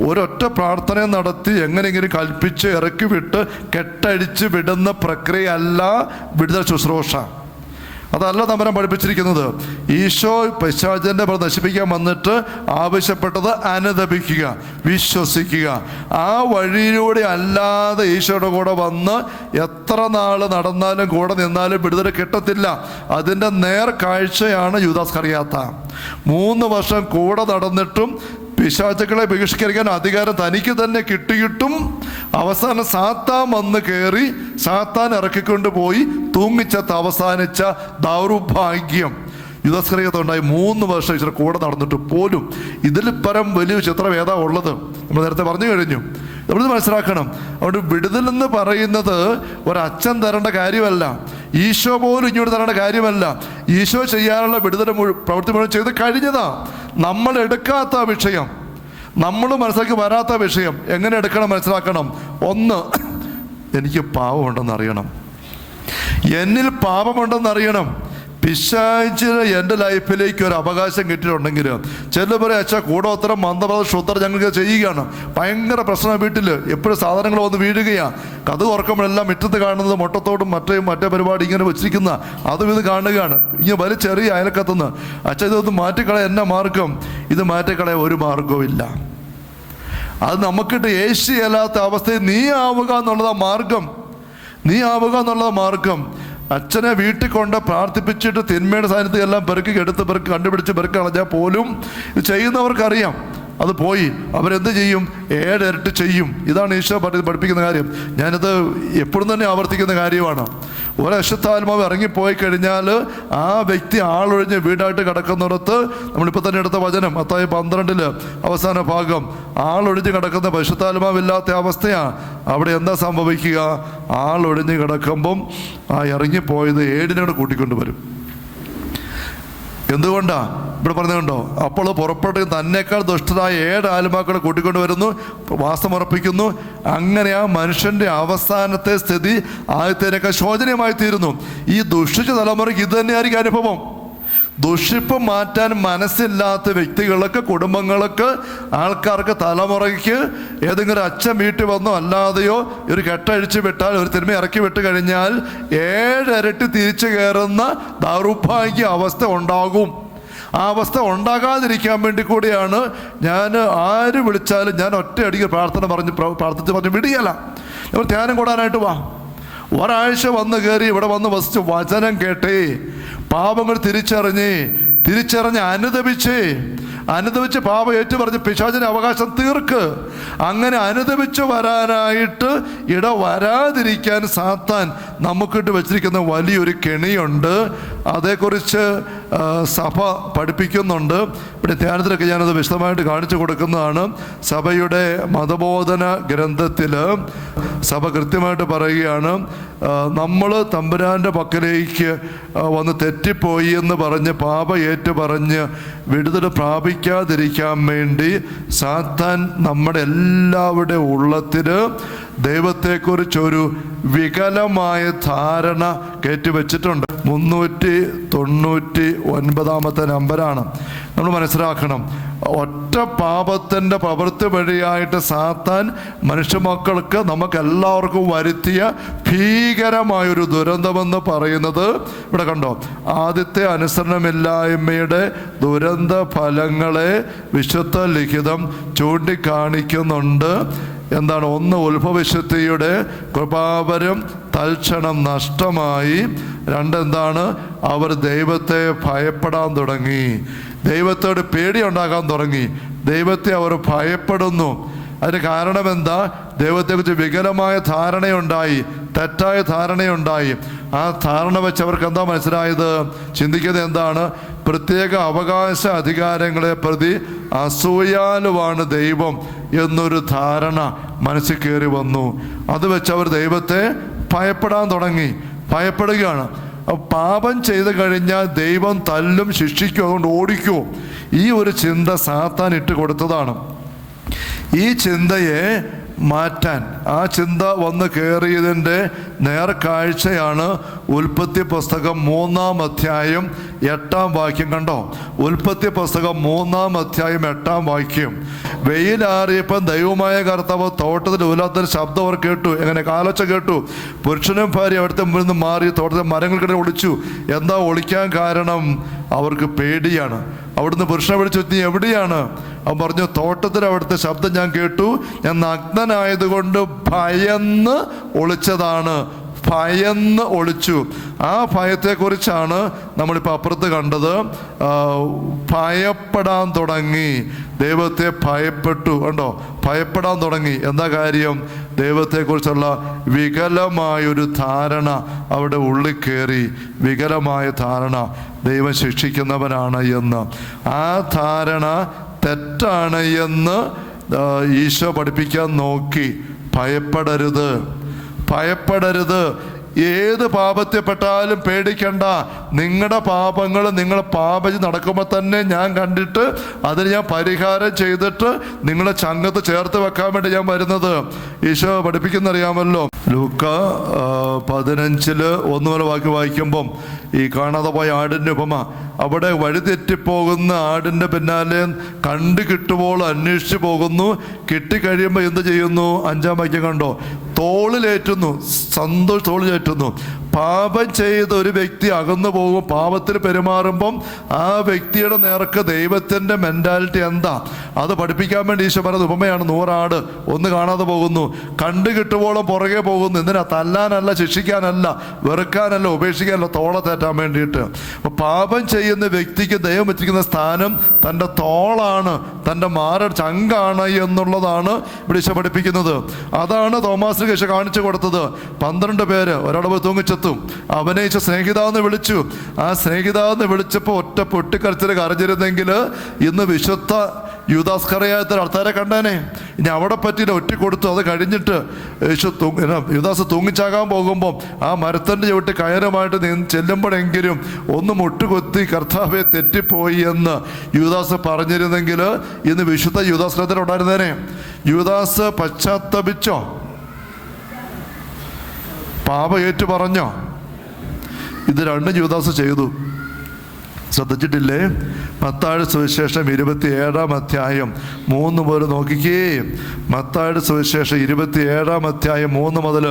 ഒരൊറ്റ പ്രാർത്ഥന നടത്തി എങ്ങനെയെങ്കിലും കൽപ്പിച്ച് ഇറക്കി വിട്ട് കെട്ടഴിച്ച് വിടുന്ന പ്രക്രിയ അല്ല വിടുതൽ ശുശ്രൂഷ. അതല്ല തമ്പുരാൻ പഠിപ്പിച്ചിരിക്കുന്നത്. ഈശോ പിശാചിനെ നശിപ്പിക്കാൻ വന്നിട്ട് ആവശ്യപ്പെട്ടത് അനുതപിക്കുക, വിശ്വസിക്കുക. ആ വഴിയിലൂടെ അല്ലാതെ ഈശോയുടെ കൂടെ വന്ന് എത്ര നാൾ നടന്നാലും കൂടെ നിന്നാലും വിടുതൽ കിട്ടത്തില്ല. അതിൻ്റെ നേർക്കാഴ്ചയാണ് യൂദാസ് കറിയാത്ത. 3 വർഷം കൂടെ നടന്നിട്ടും പിശാചുക്കളെ ബഹിഷ്കരിക്കാൻ അധികാരം തനിക്ക് തന്നെ കിട്ടിയിട്ടും അവസാനം സാത്താൻ വന്ന് കയറി സാത്താൻ ഇറക്കിക്കൊണ്ട് പോയി തൂങ്ങിച്ചത്ത് അവസാനിച്ച ദൗർഭാഗ്യം യുദ്ധസ്കറിയത്തുണ്ടായി. 3 വർഷം ഇച്ചിരി കൂടെ നടന്നിട്ട് പോലും ഇതിൽ പരം വലിയ ചിത്രം ഏതാ ഉള്ളത്? നമ്മൾ നേരത്തെ പറഞ്ഞു കഴിഞ്ഞു. നമ്മളിത് മനസ്സിലാക്കണം. അതുകൊണ്ട് വിടുതലെന്ന് പറയുന്നത് ഒരച്ഛൻ തരേണ്ട കാര്യമല്ല, ഈശോ പോലും ഇങ്ങോട്ട് തരേണ്ട കാര്യമല്ല. ഈശോ ചെയ്യാനുള്ള വിടുതൽ പ്രവൃത്തി മുഴുവൻ ചെയ്ത് കഴിഞ്ഞതാ. നമ്മൾ എടുക്കാത്ത വിഷയം, നമ്മൾ മനസ്സിലാക്കി വരാത്ത വിഷയം എങ്ങനെ എടുക്കണം മനസ്സിലാക്കണം. 1, എനിക്ക് പാപമുണ്ടെന്നറിയണം, എന്നിൽ പാപമുണ്ടെന്നറിയണം. പിശാചിന് എൻ്റെ ലൈഫിലേക്ക് ഒരു അവകാശം കിട്ടിയിട്ടുണ്ടെങ്കിൽ ചില പറയും, അച്ഛാ കൂടോത്തരം മന്ദപ്രദ ഞങ്ങൾക്ക് ചെയ്യുകയാണ്, ഭയങ്കര പ്രശ്നം, വീട്ടിൽ എപ്പോഴും സാധനങ്ങൾ വന്ന് വീഴുകയാണ്, കഥ തുറക്കുമ്പോഴെല്ലാം മുറ്റത്ത് കാണുന്നത് മുട്ടത്തോടും മറ്റേ പരിപാടി ഇങ്ങനെ വെച്ചിരിക്കുന്ന അതും ഇത് കാണുകയാണ്. ഇങ്ങനെ വലിയ ചെറിയ അയൽക്കത്തുനിന്ന്, അച്ഛാ ഇതൊന്ന് മാറ്റിക്കളയാൻ എന്നാ മാർഗം? ഇത് മാറ്റിക്കളയാൻ ഒരു മാർഗവും ഇല്ല. അത് നമുക്കിട്ട് ഏഷ്യല്ലാത്ത അവസ്ഥയിൽ നീ ആവുക എന്നുള്ളതാ മാർഗം, നീ ആവുക എന്നുള്ളതാ മാർഗം. അച്ഛനെ വീട്ടിൽ കൊണ്ട് പ്രാർത്ഥിപ്പിച്ചിട്ട് തിന്മയുടെ സാന്നിധ്യം എല്ലാം പെറുക്കി കണ്ടുപിടിച്ച് പെറുക്കി കളഞ്ഞാൽ പോലും ഇത് ചെയ്യുന്നവർക്കറിയാം അത് പോയി. അവരെന്ത് ചെയ്യും? 7 ഇരട്ടി ചെയ്യും. ഇതാണ് ഈശോ പഠിപ്പിക്കുന്ന കാര്യം. ഞാനിത് എപ്പോഴും തന്നെ ആവർത്തിക്കുന്ന കാര്യമാണ്. ഒരശുദ്ധാത്മാവ് ഇറങ്ങിപ്പോയി കഴിഞ്ഞാൽ ആ വ്യക്തി ആളൊഴിഞ്ഞ് വീടായിട്ട് കിടക്കുന്നിടത്ത്, നമ്മളിപ്പോൾ തന്നെ എടുത്ത വചനം മത്തായി 12 അവസാന ഭാഗം, ആളൊഴിഞ്ഞ് കിടക്കുന്ന പരിശുദ്ധാത്മാവില്ലാത്ത അവസ്ഥയാണ്. അവിടെ എന്താ സംഭവിക്കുക? ആളൊഴിഞ്ഞ് കിടക്കുമ്പം ആ ഇറങ്ങിപ്പോയത് 7 കൂട്ടിക്കൊണ്ടുവരും. എന്തുകൊണ്ടാ ഇവിടെ പറഞ്ഞുകൊണ്ടോ? അപ്പോൾ പുറപ്പെട്ട് തന്നേക്കാൾ ദുഷ്ടരായ 7 ആത്മാക്കളെ കൂട്ടിക്കൊണ്ട് വരുന്നു, വാസമുറപ്പിക്കുന്നു. അങ്ങനെ ആ മനുഷ്യൻ്റെ അവസാനത്തെ സ്ഥിതി ആദ്യത്തേനേക്കാൾ ശോചനീയമായി തീരുന്നു. ഈ ദുഷിച്ച തലമുറയ്ക്ക് ഇത് തന്നെയായിരിക്കും അനുഭവം. ദുഷിപ്പ് മാറ്റാൻ മനസ്സില്ലാത്ത വ്യക്തികൾക്ക്, കുടുംബങ്ങൾക്ക്, ആൾക്കാർക്ക്, തലമുറയ്ക്ക് ഏതെങ്കിലും അച്ഛൻ വീട്ടിൽ വന്നോ അല്ലാതെയോ ഒരു കെട്ടഴിച്ച് വിട്ടാൽ, ഒരു തിന്മ ഇറക്കി വിട്ട് കഴിഞ്ഞാൽ 7 ഇരട്ടി തിരിച്ചു കയറുന്ന ദൗർഭാഗ്യ അവസ്ഥ ഉണ്ടാകും. ആ അവസ്ഥ ഉണ്ടാകാതിരിക്കാൻ വേണ്ടി കൂടിയാണ് ഞാൻ ആര് വിളിച്ചാലും ഞാൻ ഒറ്റയടിക്ക് പ്രാർത്ഥിച്ച് വിടുകയല്ല. നമ്മൾ ധ്യാനം കൂടാനായിട്ട് വാ, ഒരാഴ്ച വന്ന് കയറി ഇവിടെ വന്ന് വസിച്ച് വചനം കേട്ടേ, പാപങ്ങൾ തിരിച്ചറിഞ്ഞ് അനുദപിച്ച് പാപം ഏറ്റുപറഞ്ഞ് പിശാചിന്റെ അവകാശം തീർക്ക്. അങ്ങനെ അനുദപിച്ച് വരാനായിട്ട് വരാതിരിക്കാൻ സാത്താൻ നമുക്കിട്ട് വെച്ചിരിക്കുന്ന വലിയൊരു കെണിയുണ്ട്. അതേക്കുറിച്ച് സഭ പഠിപ്പിക്കുന്നുണ്ട്. ഇവിടെ ധ്യാനത്തിലൊക്കെ ഞാനത് വിശദമായിട്ട് കാണിച്ചു കൊടുക്കുന്നതാണ്. സഭയുടെ മതബോധന ഗ്രന്ഥത്തിൽ സഭ കൃത്യമായിട്ട് പറയുകയാണ്, നമ്മൾ തമ്പുരാൻ്റെ പക്കലേക്ക് വന്ന് തെറ്റിപ്പോയി എന്ന് പറഞ്ഞ് പാപ ഏറ്റു പറഞ്ഞ് വിടുതൽ പ്രാപിക്കാതിരിക്കാൻ വേണ്ടി സാത്താൻ നമ്മുടെ എല്ലാവരുടെ ഉള്ളത്തിൽ ദൈവത്തെക്കുറിച്ചൊരു വികലമായ ധാരണ കയറ്റിവെച്ചിട്ടുണ്ട്. 399 നമ്പറാണ്. നമ്മൾ മനസ്സിലാക്കണം, ഒറ്റ പാപത്തിൻ്റെ പ്രവൃത്തി വഴിയായിട്ട് സാത്താൻ മനുഷ്യമക്കൾക്ക് നമുക്കെല്ലാവർക്കും വരുത്തിയ ഭീകരമായൊരു ദുരന്തമെന്ന് പറയുന്നത് ഇവിടെ കണ്ടോ. ആദ്യത്തെ അനുസരണമില്ലായ്മയുടെ ദുരന്ത ഫലങ്ങളെ വിശുദ്ധ ലിഖിതം ചൂണ്ടിക്കാണിക്കുന്നുണ്ട്. എന്താണ്? ഒന്ന്, ഉത്ഭവശുദ്ധിയുടെ കൃപാവരം തൽക്ഷണം നഷ്ടമായി. രണ്ടെന്താണ്? അവർ ദൈവത്തെ ഭയപ്പെടാൻ തുടങ്ങി, ദൈവത്തോട് പേടിയുണ്ടാകാൻ തുടങ്ങി, ദൈവത്തെ അവർ ഭയപ്പെടുന്നു. അതിന് കാരണം എന്താ? ദൈവത്തെക്കുറിച്ച് വികലമായ ധാരണയുണ്ടായി, തെറ്റായ ധാരണയുണ്ടായി. ആ ധാരണ വെച്ച് അവർക്ക് എന്താ മനസ്സിലായത്? ചിന്തിക്കുന്നത് എന്താണ്? പ്രത്യേക അവകാശ അധികാരങ്ങളെ പ്രതി അസൂയാലുവാണ് ദൈവം എന്നൊരു ധാരണ മനസ്സിൽ കയറി വന്നു. അത് വെച്ച് അവർ ദൈവത്തെ ഭയപ്പെടാൻ തുടങ്ങി, ഭയപ്പെടുകയാണ്. പാപം ചെയ്ത് കഴിഞ്ഞാൽ ദൈവം തല്ലും ശിക്ഷിക്കും, അതുകൊണ്ട് ഓടിക്കുമോ? ഈ ഒരു ചിന്ത സാത്താൻ ഇട്ട് കൊടുത്തതാണ്. ഈ ചിന്തയെ മാറ്റാൻ, ആ ചിന്ത വന്ന് കയറിയതിൻ്റെ നേർക്കാഴ്ചയാണ് ഉൽപ്പത്തി പുസ്തകം 3-ാം അധ്യായം 8-ാം വാക്യം. കണ്ടോ? ഉൽപ്പത്തി പുസ്തകം 3-ാം അധ്യായം 8-ാം വാക്യം. വെയിലാറിയപ്പം ദൈവമായ കർത്താവ് തോട്ടത്തിൽ ഉലാത്തൊരു ശബ്ദം അവർ കേട്ടു. എങ്ങനെ? കാലൊച്ച കേട്ടു. പുരുഷനും ഭാര്യ അവിടുത്തെ മുമ്പിൽ നിന്ന് മാറി തോട്ടത്തിൽ മരങ്ങൾക്കിടെ ഒളിച്ചു. എന്താ ഒളിക്കാൻ കാരണം? അവർക്ക് പേടിയാണ്. അവിടുന്ന് പുരുഷനെ വിളിച്ചു, നീ എവിടെയാണ്? അവൻ പറഞ്ഞു, തോട്ടത്തിൽ അവിടുത്തെ ശബ്ദം ഞാൻ കേട്ടു, ഞാൻ നഗ്നനായതുകൊണ്ട് ഭയന്ന് ഒളിച്ചതാണ്. ഭയന്ന് ഒളിച്ചു. ആ ഭയത്തെക്കുറിച്ചാണ് നമ്മളിപ്പോൾ അപ്പുറത്ത് കണ്ടത്. ഭയപ്പെടാൻ തുടങ്ങി, ദൈവത്തെ ഭയപ്പെട്ടു. കണ്ടോ? ഭയപ്പെടാൻ തുടങ്ങി. എന്താ കാര്യം? ദൈവത്തെക്കുറിച്ചുള്ള വികലമായൊരു ധാരണ അവിടെ ഉള്ളിൽ കയറി. വികലമായ ധാരണ, ദൈവം ശിക്ഷിക്കുന്നവനാണ് എന്ന്. ആ ധാരണ തെറ്റാണ് എന്ന് ഈശോ പഠിപ്പിക്കാൻ നോക്കി. ഭയപ്പെടരുത്, ഭയപ്പെടരുത്. ഏത് പാപത്തെപ്പെട്ടാലും പേടിക്കണ്ട. നിങ്ങളുടെ പാപങ്ങൾ നിങ്ങൾ പാപം നടക്കുമ്പോൾ തന്നെ ഞാൻ കണ്ടിട്ട് അതിന് ഞാൻ പരിഹാരം ചെയ്തിട്ട് നിങ്ങളെ ചങ്കത്ത് ചേർത്ത് വെക്കാൻ വേണ്ടി ഞാൻ വരുന്നത്. ഈശോ പഠിപ്പിക്കുന്നറിയാമല്ലോ. ലൂക്ക 15:1 വാക്യം വായിക്കുമ്പം ഈ കാണാതെ പോയ ആടിൻ്റെ ഉപമ. അവിടെ വഴിതെറ്റിപ്പോകുന്ന ആടിൻ്റെ പിന്നാലെ കണ്ടു കിട്ടുമ്പോൾ അന്വേഷിച്ച് പോകുന്നു. കിട്ടിക്കഴിയുമ്പോൾ എന്ത് ചെയ്യുന്നു? 5-ാം വാക്യം കണ്ടോ? തോളിലേറ്റുന്നു, സന്തോഷം തോളിലേറ്റുന്നു. പാപം ചെയ്ത ഒരു വ്യക്തി അകന്നു പോകും. പാപത്തിൽ പെരുമാറുമ്പം ആ വ്യക്തിയുടെ നേർക്ക് ദൈവത്തിൻ്റെ മെൻറ്റാലിറ്റി എന്താ അത് പഠിപ്പിക്കാൻ വേണ്ടി ഈശോ പറഞ്ഞ ഉപമയാണ്. 100 ആട് ഒന്ന് കാണാതെ പോകുന്നു, കണ്ടു കിട്ടുവോളം പുറകെ പോകുന്നു. എന്തിനാ? തല്ലാനല്ല, ശിക്ഷിക്കാനല്ല, വെറുക്കാനല്ല, ഉപേക്ഷിക്കാനല്ല, തോളത്തേറ്റാൻ വേണ്ടിയിട്ട്. അപ്പോൾ പാപം ചെയ്യുന്ന വ്യക്തിക്ക് ദൈവം വെച്ചിരിക്കുന്ന സ്ഥാനം തൻ്റെ തോളാണ്, തൻ്റെ ചങ്കാണ് എന്നുള്ളതാണ് ഇവിടെ ഈശോ പഠിപ്പിക്കുന്നത്. അതാണ് തോമാസിന് ഈശോ കാണിച്ചു കൊടുത്തത്. 12 പേര് ഒരാളെ തൂങ്ങിച്ചെത്തും. അവനെ ഈശോ സ്നേഹിതാന്ന് വിളിച്ചു. ആ സ്നേഹിതാന്ന് വിളിച്ചപ്പോൾ ഒറ്റ പൊട്ടിക്കരച്ചിൽ കരഞ്ഞിരുന്നെങ്കിൽ ഇന്ന് വിശുദ്ധ യൂദാസ്കറിയാത്ത ആൾക്കാരെ കണ്ടേനെ. ഇനി അവിടെ പറ്റിയില്ല, ഒറ്റ കൊടുത്തു. അത് കഴിഞ്ഞിട്ട് യൂദാസ് തൂങ്ങിച്ചാകാൻ പോകുമ്പം ആ മരത്തിൻ്റെ ചവിട്ടി കയറുമായിട്ട് ചെല്ലുമ്പോഴെങ്കിലും ഒന്ന് മുട്ടുകൊത്തി കർത്താവെ തെറ്റിപ്പോയി എന്ന് യൂദാസ് പറഞ്ഞിരുന്നെങ്കിൽ ഇന്ന് വിശുദ്ധ യൂദാസ്കരത്തിൽ ഉണ്ടായിരുന്നേനെ. യൂദാസ് പശ്ചാത്തപിച്ചോ? പാപം ഏറ്റു പറഞ്ഞോ? ഇത് രണ്ടും യൂദാസ് ചെയ്തു. ശ്രദ്ധിച്ചിട്ടില്ലേ? മത്തായിയുടെ സുവിശേഷം 27-ാം അധ്യായം 3 മുതൽ നോക്കിക്കേ. മത്തായിയുടെ സുവിശേഷം 27-ാം അധ്യായം 3 മുതൽ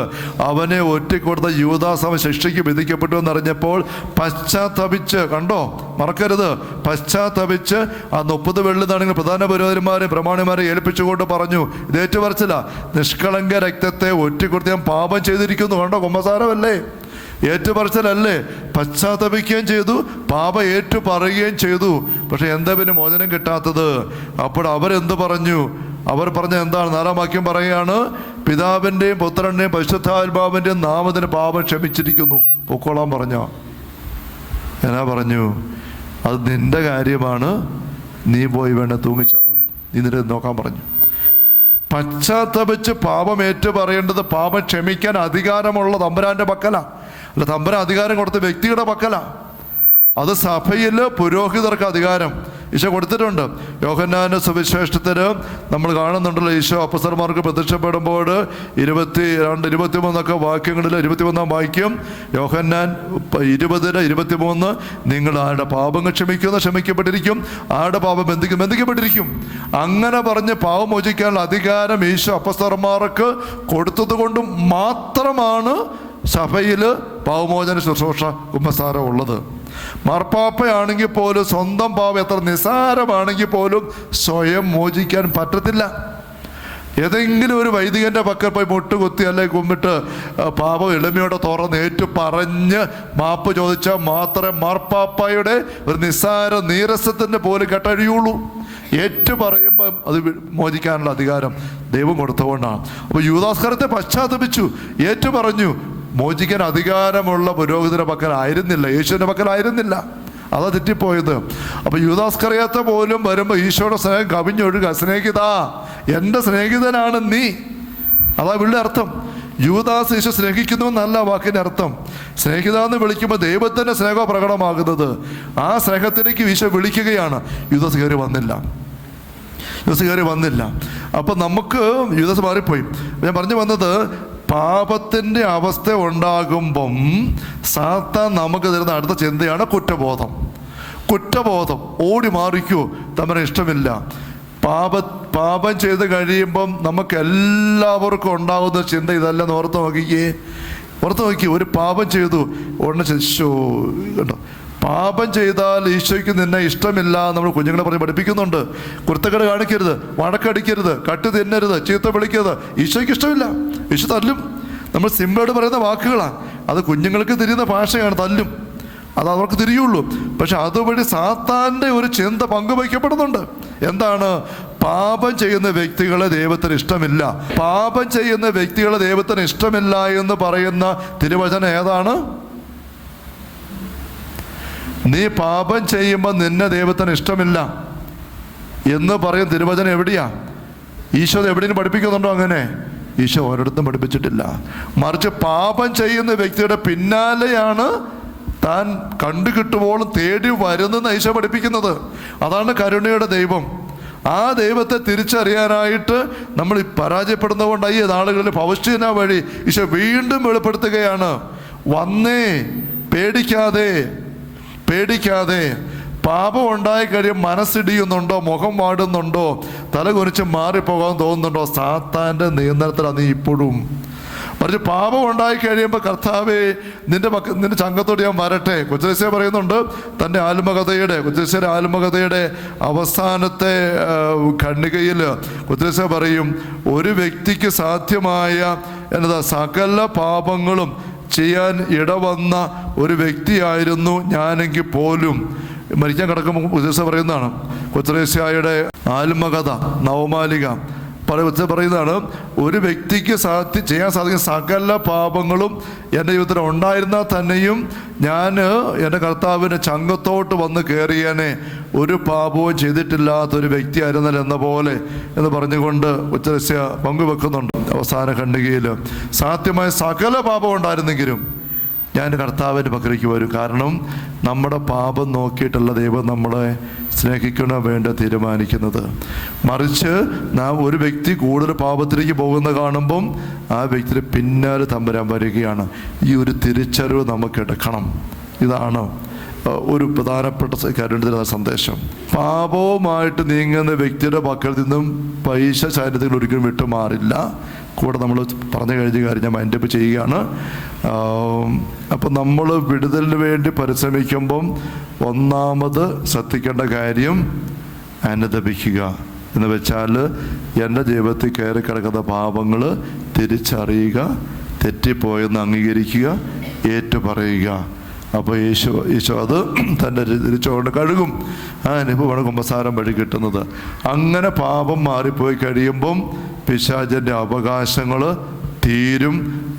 അവനെ ഒറ്റിക്കൊടുത്ത യൂദാസ് അവൻ ശിക്ഷയ്ക്ക് വിധിക്കപ്പെട്ടു എന്നറിഞ്ഞപ്പോൾ പശ്ചാത്തപിച്ച്, കണ്ടോ, മറക്കരുത്, പശ്ചാത്തപിച്ച് ആ 30 വെള്ളിനാണെങ്കിൽ പ്രധാന പുരോഹിതന്മാരെയും പ്രമാണിമാരെ ഏൽപ്പിച്ചുകൊണ്ട് പറഞ്ഞു, ഇത് ഏറ്റുപറച്ചില്ല, നിഷ്കളങ്ക രക്തത്തെ ഒറ്റിക്കൊടുത്ത് ഞാൻ പാപം ചെയ്തിരിക്കുന്നു. കണ്ടോ, കുമ്പസാരമല്ലേ, ഏറ്റുപറച്ചിലല്ലേ? പശ്ചാത്തപിക്കുകയും ചെയ്തു, പാപം ഏറ്റു പറയുകയും ചെയ്തു. പക്ഷെ എന്താ പിന്നെ മോചനം കിട്ടാത്തത്? അപ്പോൾ അവരെന്ത് പറഞ്ഞു? അവർ പറഞ്ഞ എന്താണ്? 4-ാം വാക്യം പറയുകയാണ്, പിതാവിൻ്റെയും പുത്രൻ്റെയും പരിശുദ്ധാത്മാവിൻ്റെയും നാമത്തിന് പാപം ക്ഷമിച്ചിരിക്കുന്നു, പൊക്കോളാൻ പറഞ്ഞോ? എന്നാ പറഞ്ഞു? അത് നിന്റെ കാര്യമാണ്, നീ പോയി വേണ്ട തൂങ്ങിച്ചാകും, നീ നിന്നെ നോക്കാൻ പറഞ്ഞു. പശ്ചാത്തപിച്ച് പാപം ഏറ്റു പറയേണ്ടത് പാപം ക്ഷമിക്കാൻ അധികാരമുള്ള തമ്പുരാന്റെ പക്കലാ, അല്ല തമ്പുരാൻ അധികാരം കൊടുത്ത വ്യക്തിയുടെ പക്കലാ. അത് സഭയിൽ പുരോഹിതർക്ക് അധികാരം ഈശോ കൊടുത്തിട്ടുണ്ട്. യോഹന്നാന്റെ സുവിശേഷത്തിന് നമ്മൾ കാണുന്നുണ്ടല്ലോ, ഈശോ അപ്പസ്തലന്മാർക്ക് പ്രത്യക്ഷപ്പെടുമ്പോൾ 22, 23 വാക്യങ്ങളിൽ 21 വാക്യം, യോഹന്നാൻ 20:23, നിങ്ങൾ ആരുടെ പാപങ്ങൾ ക്ഷമിക്കപ്പെട്ടിരിക്കും, ആരുടെ പാപം ബന്ധിക്കപ്പെട്ടിരിക്കും. അങ്ങനെ പറഞ്ഞ് പാപം മോചിക്കാനുള്ള അധികാരം ഈശോ അപ്പസ്തലന്മാർക്ക് കൊടുത്തത് കൊണ്ട് മാത്രമാണ് സഭയിൽ പാപമോചന ശുശ്രൂഷ കുമ്പസാരം ഉള്ളത്. മാർപ്പാപ്പയാണെങ്കിൽ പോലും സ്വന്തം പാപം എത്ര നിസ്സാരമാണെങ്കിൽ പോലും സ്വയം മോചിക്കാൻ പറ്റത്തില്ല. ഏതെങ്കിലും ഒരു വൈദികന്റെ പക്കൽ പോയി മുട്ടുകുത്തി അല്ലെങ്കിൽ കുമ്പിട്ട് പാപം എളിമയോടെ തുറന്നേറ്റു പറഞ്ഞ് മാപ്പ് ചോദിച്ചാൽ മാത്രമേ മാർപ്പാപ്പയുടെ ഒരു നിസ്സാര നീരസത്തിന് പോലും കെട്ടഴിയുള്ളൂ. ഏറ്റു പറയുമ്പം അത് മോചിക്കാനുള്ള അധികാരം ദൈവം കൊടുത്തുകൊണ്ടാണ്. അപ്പോൾ യൂദാസ്കരത്തെ പശ്ചാത്തപിച്ചു, ഏറ്റു പറഞ്ഞു. മോചിക്കാൻ അധികാരമുള്ള പുരോഹിതന്റെ പക്കലായിരുന്നില്ല, യേശുവിന്റെ പക്കലായിരുന്നില്ല. അതാ തെറ്റിപ്പോയത്. അപ്പൊ യൂദാസ്കറിയാത്ത പോലും വരുമ്പോൾ ഈശോയുടെ സ്നേഹം കവിഞ്ഞൊഴുക, സ്നേഹിതാ, എൻ്റെ സ്നേഹിതനാണ് നീ. അതാ ഇവിടെ അർത്ഥം. യൂദാസ് ഈശോ സ്നേഹിക്കുന്നു എന്നല്ല വാക്കിൻ്റെ അർത്ഥം. സ്നേഹിത എന്ന് വിളിക്കുമ്പോൾ ദൈവത്തിൻ്റെ സ്നേഹം പ്രകടമാകുന്നത്. ആ സ്നേഹത്തിലേക്ക് ഈശോ വിളിക്കുകയാണ്. യൂദാസ് കയറി വന്നില്ല. അപ്പൊ നമുക്ക് യൂദാസ് മാറിപ്പോയി. ഞാൻ പറഞ്ഞു വന്നത്, പാപത്തിൻ്റെ അവസ്ഥ ഉണ്ടാകുമ്പം സാത്താൻ നമുക്ക് തരുന്ന അടുത്ത ചിന്തയാണ് കുറ്റബോധം. ഓടി മാറിക്കൂ, തമ്മിൽ ഇഷ്ടമില്ല. പാപം ചെയ്ത് കഴിയുമ്പം നമുക്ക് എല്ലാവർക്കും ഉണ്ടാകുന്ന ചിന്ത ഇതല്ലെന്ന് ഓർത്ത് നോക്കി. ഒരു പാപം ചെയ്തു ഉടനെ കണ്ടോ, പാപം ചെയ്താൽ ഈശോയ്ക്ക് നിന്നെ ഇഷ്ടമില്ല നമ്മൾ കുഞ്ഞുങ്ങളെ പറഞ്ഞ് പഠിപ്പിക്കുന്നുണ്ട്. കുരുത്തക്കേട് കാണിക്കരുത്, വഴക്കടിക്കരുത്, കട്ട് തിന്നരുത്, ചീത്ത വിളിക്കരുത്. ഈശോയ്ക്ക് ഇഷ്ടമില്ല, ഈശോ തല്ലും. നമ്മൾ സിമ്പിളായിട്ട് പറയുന്ന വാക്കുകളാണ്. അത് കുഞ്ഞുങ്ങൾക്ക് തിരിയുന്ന ഭാഷയാണ്, തല്ലും. അത് അവർക്ക് തിരിയുള്ളൂ. പക്ഷെ അതുവഴി സാത്താൻ്റെ ഒരു ചിന്ത പങ്കുവയ്ക്കപ്പെടുന്നുണ്ട്. എന്താണ്? പാപം ചെയ്യുന്ന വ്യക്തികളെ ദൈവത്തിന് ഇഷ്ടമില്ല. പാപം ചെയ്യുന്ന വ്യക്തികളെ ദൈവത്തിന് ഇഷ്ടമില്ല എന്ന് പറയുന്ന തിരുവചനം ഏതാണ്? നീ പാപം ചെയ്യുമ്പോൾ നിന്നെ ദൈവത്തിന് ഇഷ്ടമില്ല എന്ന് പറയുന്ന തിരുവചനം എവിടെയാ? ഈശോ എവിടെയും പഠിപ്പിക്കുന്നുണ്ടോ അങ്ങനെ? ഈശോ ഒരിടത്തും പഠിപ്പിച്ചിട്ടില്ല. മറിച്ച് പാപം ചെയ്യുന്ന വ്യക്തിയുടെ പിന്നാലെയാണ് താൻ കണ്ടുകിട്ടുമ്പോഴും തേടി വരുന്നെന്ന് ഈശോ പഠിപ്പിക്കുന്നത്. അതാണ് കരുണയുടെ ദൈവം. ആ ദൈവത്തെ തിരിച്ചറിയാനായിട്ട് നമ്മൾ പരാജയപ്പെടുന്നതുകൊണ്ടായി നാളുകളിൽ പൗഷ്ടിന വഴി ഈശോ വീണ്ടും വെളിപ്പെടുത്തുകയാണ്. വന്നേ, പേടിക്കാതെ. പാപം ഉണ്ടായി കഴിയും മനസ്സിടിയുന്നുണ്ടോ, മുഖം വാടുന്നുണ്ടോ, തല കുനിച്ച് മാറിപ്പോകാൻ തോന്നുന്നുണ്ടോ, സാത്താൻ്റെ നിയന്ത്രണത്തിലാണ് നീ ഇപ്പോഴും. മറിച്ച് പാപം ഉണ്ടായി കഴിയുമ്പോൾ കർത്താവേ നിന്റെ ചങ്കത്തോട് ഞാൻ വരട്ടെ. കൊച്ചുരസ്യ പറയുന്നുണ്ട് തൻ്റെ ആത്മകഥയുടെ അവസാനത്തെ ഖണ്ഡികയിൽ കൊച്ചുരസ്യ പറയും, ഒരു വ്യക്തിക്ക് സാധ്യമായ സകല പാപങ്ങളും ചെയ്യാൻ ഇടവന്ന ഒരു വ്യക്തിയായിരുന്നു ഞാനെങ്കിൽ പോലും. മരിക്കാൻ കിടക്കുമ്പോൾ കൊച്ചുരസ്യ പറയുന്നതാണ്. കൊച്ചുരസ്യയുടെ ആത്മകഥ നവമാലിക പറയുന്നതാണ്, ഒരു വ്യക്തിക്ക് ചെയ്യാൻ സാധിക്കുന്ന സകല പാപങ്ങളും എൻ്റെ ജീവിതത്തിൽ ഉണ്ടായിരുന്നാൽ തന്നെയും ഞാൻ എൻ്റെ കർത്താവിൻ്റെ ചങ്കത്തോട്ട് വന്ന് കയറിയാനെ ഒരു പാപവും ചെയ്തിട്ടില്ലാത്തൊരു വ്യക്തിയായിരുന്നല്ലോ എന്ന പോലെ എന്ന് പറഞ്ഞുകൊണ്ട് ഉച്ചരസ്യ പങ്കുവെക്കുന്നുണ്ട്. അവസാന ഖണ്ഡികയിൽ സാധ്യമായ സകല പാപം ഉണ്ടായിരുന്നെങ്കിലും ഞാൻ കർത്താവിൻ്റെ പക്കലേക്ക് വരും. കാരണം നമ്മുടെ പാപം നോക്കിയിട്ടല്ല ദൈവം നമ്മളെ സ്നേഹിക്കണോ വേണ്ട തീരുമാനിക്കുന്നത്. മറിച്ച് നാം ഒരു വ്യക്തി കൂടുതൽ പാപത്തിലേക്ക് പോകുന്ന കാണുമ്പം ആ വ്യക്തിയുടെ പിന്നാലെ തമ്പുരാൻ വരികയാണ്. ഈ ഒരു തിരിച്ചറിവ് നമുക്ക് എടുക്കണം. ഇതാണ് ഒരു പ്രധാനപ്പെട്ട കാര്യത്തിലുള്ള സന്ദേശം. പാപവുമായിട്ട് നീങ്ങുന്ന വ്യക്തിയുടെ പക്കൽ നിന്നും പൈസ ചാരിത്യങ്ങൾ ഒരിക്കലും വിട്ടുമാറില്ല. കൂടെ നമ്മൾ പറഞ്ഞു കഴിഞ്ഞ കാര്യം ഞാൻ മൈൻഡപ്പ് ചെയ്യുകയാണ്. അപ്പം നമ്മൾ വിടുതലിന് വേണ്ടി പരിശ്രമിക്കുമ്പം ഒന്നാമത് ശ്രദ്ധിക്കേണ്ട കാര്യം അനുതപിക്കുക എന്ന് വെച്ചാൽ എൻ്റെ ജീവിതത്തിൽ കയറി കിടക്കുന്ന പാപങ്ങൾ തിരിച്ചറിയുക, തെറ്റിപ്പോയെന്ന് അംഗീകരിക്കുക, ഏറ്റുപറയുക. അപ്പോൾ ഈശോ അത് തൻ്റെ തിരിച്ചുകൊണ്ട് കഴുകും. ആ അനുഭവമാണ് കുമ്പസാരം വഴി കിട്ടുന്നത്. അങ്ങനെ പാപം മാറിപ്പോയി കഴിയുമ്പം പിശാചിൻ്റെ അവകാശങ്ങൾ തീരും.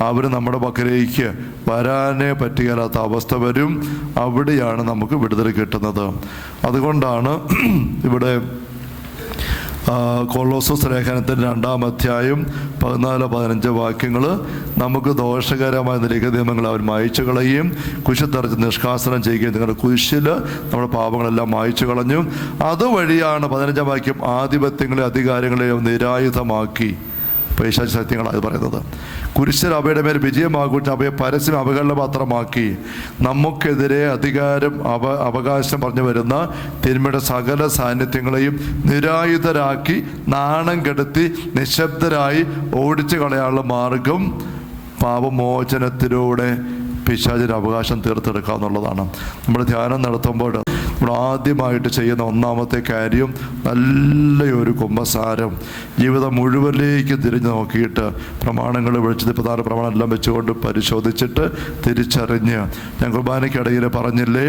അവർ നമ്മുടെ പക്കലേക്ക് വരാനേ പറ്റുകയില്ലാത്ത അവസ്ഥ വരും. അവിടെയാണ് നമുക്ക് വിടുതൽ കിട്ടുന്നത്. അതുകൊണ്ടാണ് ഇവിടെ കൊളോസ്സോസ് ലേഖനത്തിൻ്റെ 2-ാം അധ്യായം 14-15 വാക്യങ്ങൾ നമുക്ക് ദോഷകരമായ നിയമങ്ങൾ അവൻ മായ്ച്ചു കളയുകയും കുരിശിൽ നിഷ്കാസനം ചെയ്യുകയും നിങ്ങളുടെ കുരിശിൽ നമ്മുടെ പാപങ്ങളെല്ലാം മായ്ച്ചു കളഞ്ഞു. അതുവഴിയാണ് 15-ാം വാക്യം ആധിപത്യങ്ങളെ അധികാരങ്ങളെയും നിരായുധമാക്കി. പൈശാചിക സത്യങ്ങളാണ് അത് പറയുന്നത്. കുരിശിൽ അവയുടെ മേൽ വിജയമാകുന്ന അവയെ പരസ്യം അപകടപാത്രമാക്കി നമുക്കെതിരെ അധികാരം അവകാശം പറഞ്ഞു വരുന്ന തിന്മയുടെ സകല സാന്നിധ്യങ്ങളെയും നിരായുധരാക്കി നാണം കെടുത്തി നിശബ്ദരായി ഓടിച്ചു കളയാനുള്ള മാർഗം പാപമോചനത്തിലൂടെ പിശാചിൻ്റെ അവകാശം തീർത്തെടുക്കുക എന്നുള്ളതാണ്. നമ്മൾ ധ്യാനം നടത്തുമ്പോൾ നമ്മൾ ആദ്യമായിട്ട് ചെയ്യുന്ന ഒന്നാമത്തെ കാര്യം നല്ലൊരു കുമ്പസാരം, ജീവിതം മുഴുവനിലേക്ക് തിരിഞ്ഞു നോക്കിയിട്ട് പ്രമാണങ്ങൾ വിളിച്ചത് പ്രധാന പ്രമാണം എല്ലാം വെച്ചുകൊണ്ട് പരിശോധിച്ചിട്ട് തിരിച്ചറിഞ്ഞ്, ഞാൻ കുർബാനയ്ക്കിടയിൽ പറഞ്ഞില്ലേ,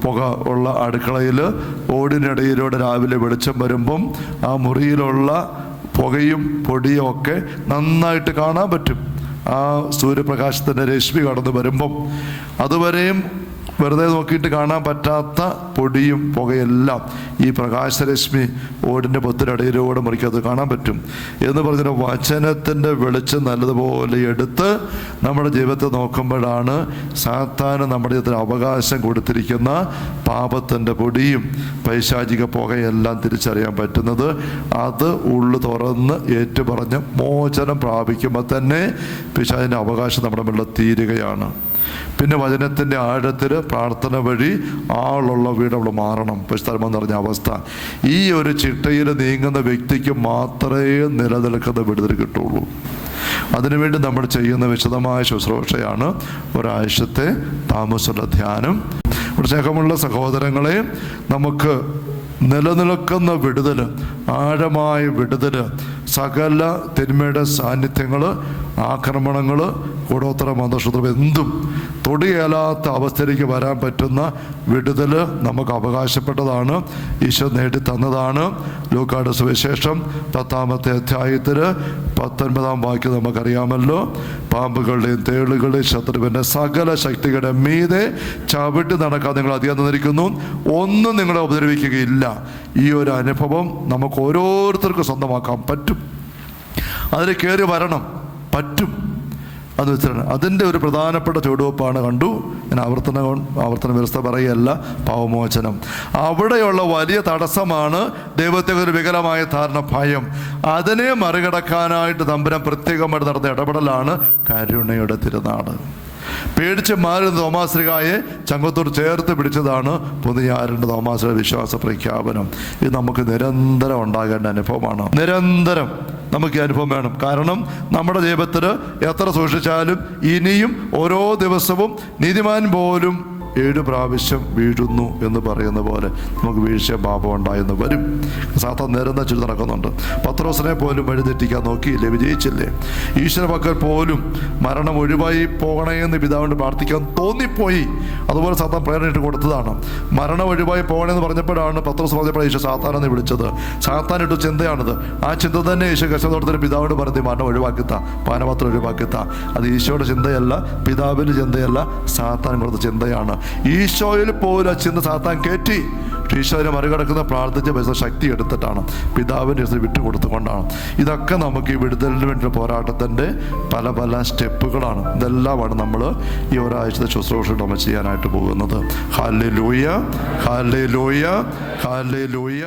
പുക ഉള്ള അടുക്കളയിൽ ഓടിനിടയിലൂടെ രാവിലെ വെളിച്ചം വരുമ്പം ആ മുറിയിലുള്ള പുകയും പൊടിയും ഒക്കെ നന്നായിട്ട് കാണാൻ പറ്റും. ആ സൂര്യപ്രകാശത്തിൻ്റെ രശ്മി കടന്നു വരുമ്പം അതുവരെയും വെറുതെ നോക്കിയിട്ട് കാണാൻ പറ്റാത്ത പൊടിയും പുകയെല്ലാം ഈ പ്രകാശരശ്മി ഓടിൻ്റെ പൊത്തിനടിയിലൂടെ മുറിക്കത് കാണാൻ പറ്റും എന്ന് പറഞ്ഞൊരു വചനത്തിൻ്റെ വെളിച്ചം നല്ലതുപോലെ എടുത്ത് നമ്മുടെ ജീവിതത്തെ നോക്കുമ്പോഴാണ് സാത്താന് നമ്മുടെ ജീവിതത്തിൽ അവകാശം കൊടുത്തിരിക്കുന്ന പാപത്തിൻ്റെ പൊടിയും പൈശാചിക പുകയെല്ലാം തിരിച്ചറിയാൻ പറ്റുന്നത്. അത് ഉള്ളു തുറന്ന് ഏറ്റുപറഞ്ഞ് മോചനം പ്രാപിക്കുമ്പോൾ തന്നെ പിശാചിൻ്റെ അവകാശം നമ്മുടെ മുകളിൽ തീരുകയാണ്. പിന്നെ വചനത്തിൻ്റെ ആഴത്തിൽ പ്രാർത്ഥന വഴി ആളുള്ള വീട് അവിടെ മാറണം. പശ്ചാത്തലം എന്ന് പറഞ്ഞ അവസ്ഥ ഈ ഒരു ചിട്ടയിൽ നീങ്ങുന്ന വ്യക്തിക്ക് മാത്രമേ നിലനിൽക്കുന്ന വിടുതൽ കിട്ടുള്ളൂ. അതിനുവേണ്ടി നമ്മൾ ചെയ്യുന്ന വിശദമായ ശുശ്രൂഷയാണ് ഒരാഴ്ചത്തെ താമസമുള്ള ധ്യാനം. സ്നേഹമുള്ള സഹോദരങ്ങളെ, നമുക്ക് നിലനിൽക്കുന്ന വിടുതൽ, ആഴമായ വിടുതൽ, സകല തിന്മയുടെ സാന്നിധ്യങ്ങൾ, ആക്രമണങ്ങൾ, കൂടോത്തര മതശത്രു എന്തും തൊടിയേലാത്ത അവസ്ഥയിലേക്ക് വരാൻ പറ്റുന്ന വിടുതൽ നമുക്ക് അവകാശപ്പെട്ടതാണ്. ഈശോ നേടി തന്നതാണ്. ലൂക്കായുടെ സുവിശേഷം 10-ാമത്തെ അധ്യായത്തിൽ 19-ാം വാക്യം നമുക്കറിയാമല്ലോ. പാമ്പുകളുടെയും തേളുകളുടെയും ശത്രുവിൻ്റെ സകല ശക്തികളുടെ മീതെ ചവിട്ടി നടക്കാൻ നിങ്ങൾ അധികം തന്നിരിക്കുന്നു, ഒന്നും നിങ്ങളെ ഉപദ്രവിക്കുകയില്ല. ഈ ഒരു അനുഭവം നമുക്ക് ഓരോരുത്തർക്കും സ്വന്തമാക്കാൻ പറ്റും. അതിൽ കയറി വരണം, പറ്റും. അത് വെച്ചിട്ടാണ് അതിൻ്റെ ഒരു പ്രധാനപ്പെട്ട ചുവടുവെപ്പാണ് കണ്ടു. ഞാൻ ആവർത്തന വ്യവസ്ഥ പറയുകയല്ല, പാവമോചനം. അവിടെയുള്ള വലിയ തടസ്സമാണ് ദൈവത്തെ ഒരു വികലമായ ധാരണ, ഭയം. അതിനെ മറികടക്കാനായിട്ട് തമ്പുരാൻ പ്രത്യേകമായിട്ട് നടന്ന ഇടപെടലാണ് കരുണയുടെ തിരുനാട്. പേടിച്ച് മാറുന്ന തോമാശ്രീകായെ ചങ്കത്തോട് ചേർത്ത് പിടിച്ചതാണ് പുതിയാറിൻ്റെ തോമാശ്രീ വിശ്വാസ പ്രഖ്യാപനം. ഇത് നമുക്ക് നിരന്തരം ഉണ്ടാകേണ്ട അനുഭവമാണ്. നിരന്തരം നമുക്ക് ഈ അനുഭവം വേണം. കാരണം നമ്മുടെ ജീവിതത്തിൽ എത്ര സൂക്ഷിച്ചാലും ഇനിയും ഓരോ ദിവസവും നീതിമാൻ പോലും 7 പ്രാവശ്യം വീഴുന്നു എന്ന് പറയുന്ന പോലെ നമുക്ക് വീഴ്ച പാപം ഉണ്ടായെന്ന് വരും. സാത്താൻ നിരന്തരം ചുറ്റി നടക്കുന്നുണ്ട്. പത്രോസിനെ പോലും വഴിതെറ്റിക്കാൻ നോക്കിയില്ലേ, വിജയിച്ചില്ലേ? ഈശ്വര പക്കൽ പോലും മരണം ഒഴിവായി പോകണേ എന്ന് പിതാവിനോട് പ്രാർത്ഥിക്കാൻ തോന്നിപ്പോയി. അതുപോലെ സാത്താൻ പ്രേരണയിട്ട് കൊടുത്തതാണ്. മരണം ഒഴിവായി പോകണമെന്ന് പറഞ്ഞപ്പോഴാണ് പത്രോസ് പറഞ്ഞപ്പോൾ ഈശോ സാത്താനെന്ന് വിളിച്ചത്. സാത്താൻ ഇട്ട ചിന്തയാണിത്. ആ ചിന്ത തന്നെ ഈശോ കശത്തോടത്തിന് പിതാവിനോട് പറഞ്ഞ് മരണം ഒഴിവാക്കിത്ത, പാനപാത്രം ഒഴിവാക്കിത്ത. അത് ഈശോയുടെ ചിന്തയല്ല, പിതാവിൻ്റെ ചിന്തയല്ല, സാത്താൻ കൊടുത്ത ചിന്തയാണ്. ഈശോയിൽ പോലും ആ ചിന്ത സാത്താൻ കയറ്റി. ഈശോയെ മറികടക്കുന്ന പ്രാർത്ഥിച്ച ശക്തി എടുത്തിട്ടാണ്, പിതാവിൻ്റെ വിട്ടുകൊടുത്തുകൊണ്ടാണ്. ഇതൊക്കെ നമുക്ക് ഈ വിടുതലിന് വേണ്ടി പോരാട്ടത്തിൻ്റെ പല പല സ്റ്റെപ്പുകളാണ്. ഇതെല്ലാമാണ് നമ്മൾ ഈ ഒരാഴ്ചത്തെ ശുശ്രൂഷ നമ്മൾ ചെയ്യാനായിട്ട് പോകുന്നത്. Hallelujah, hallelujah, hallelujah.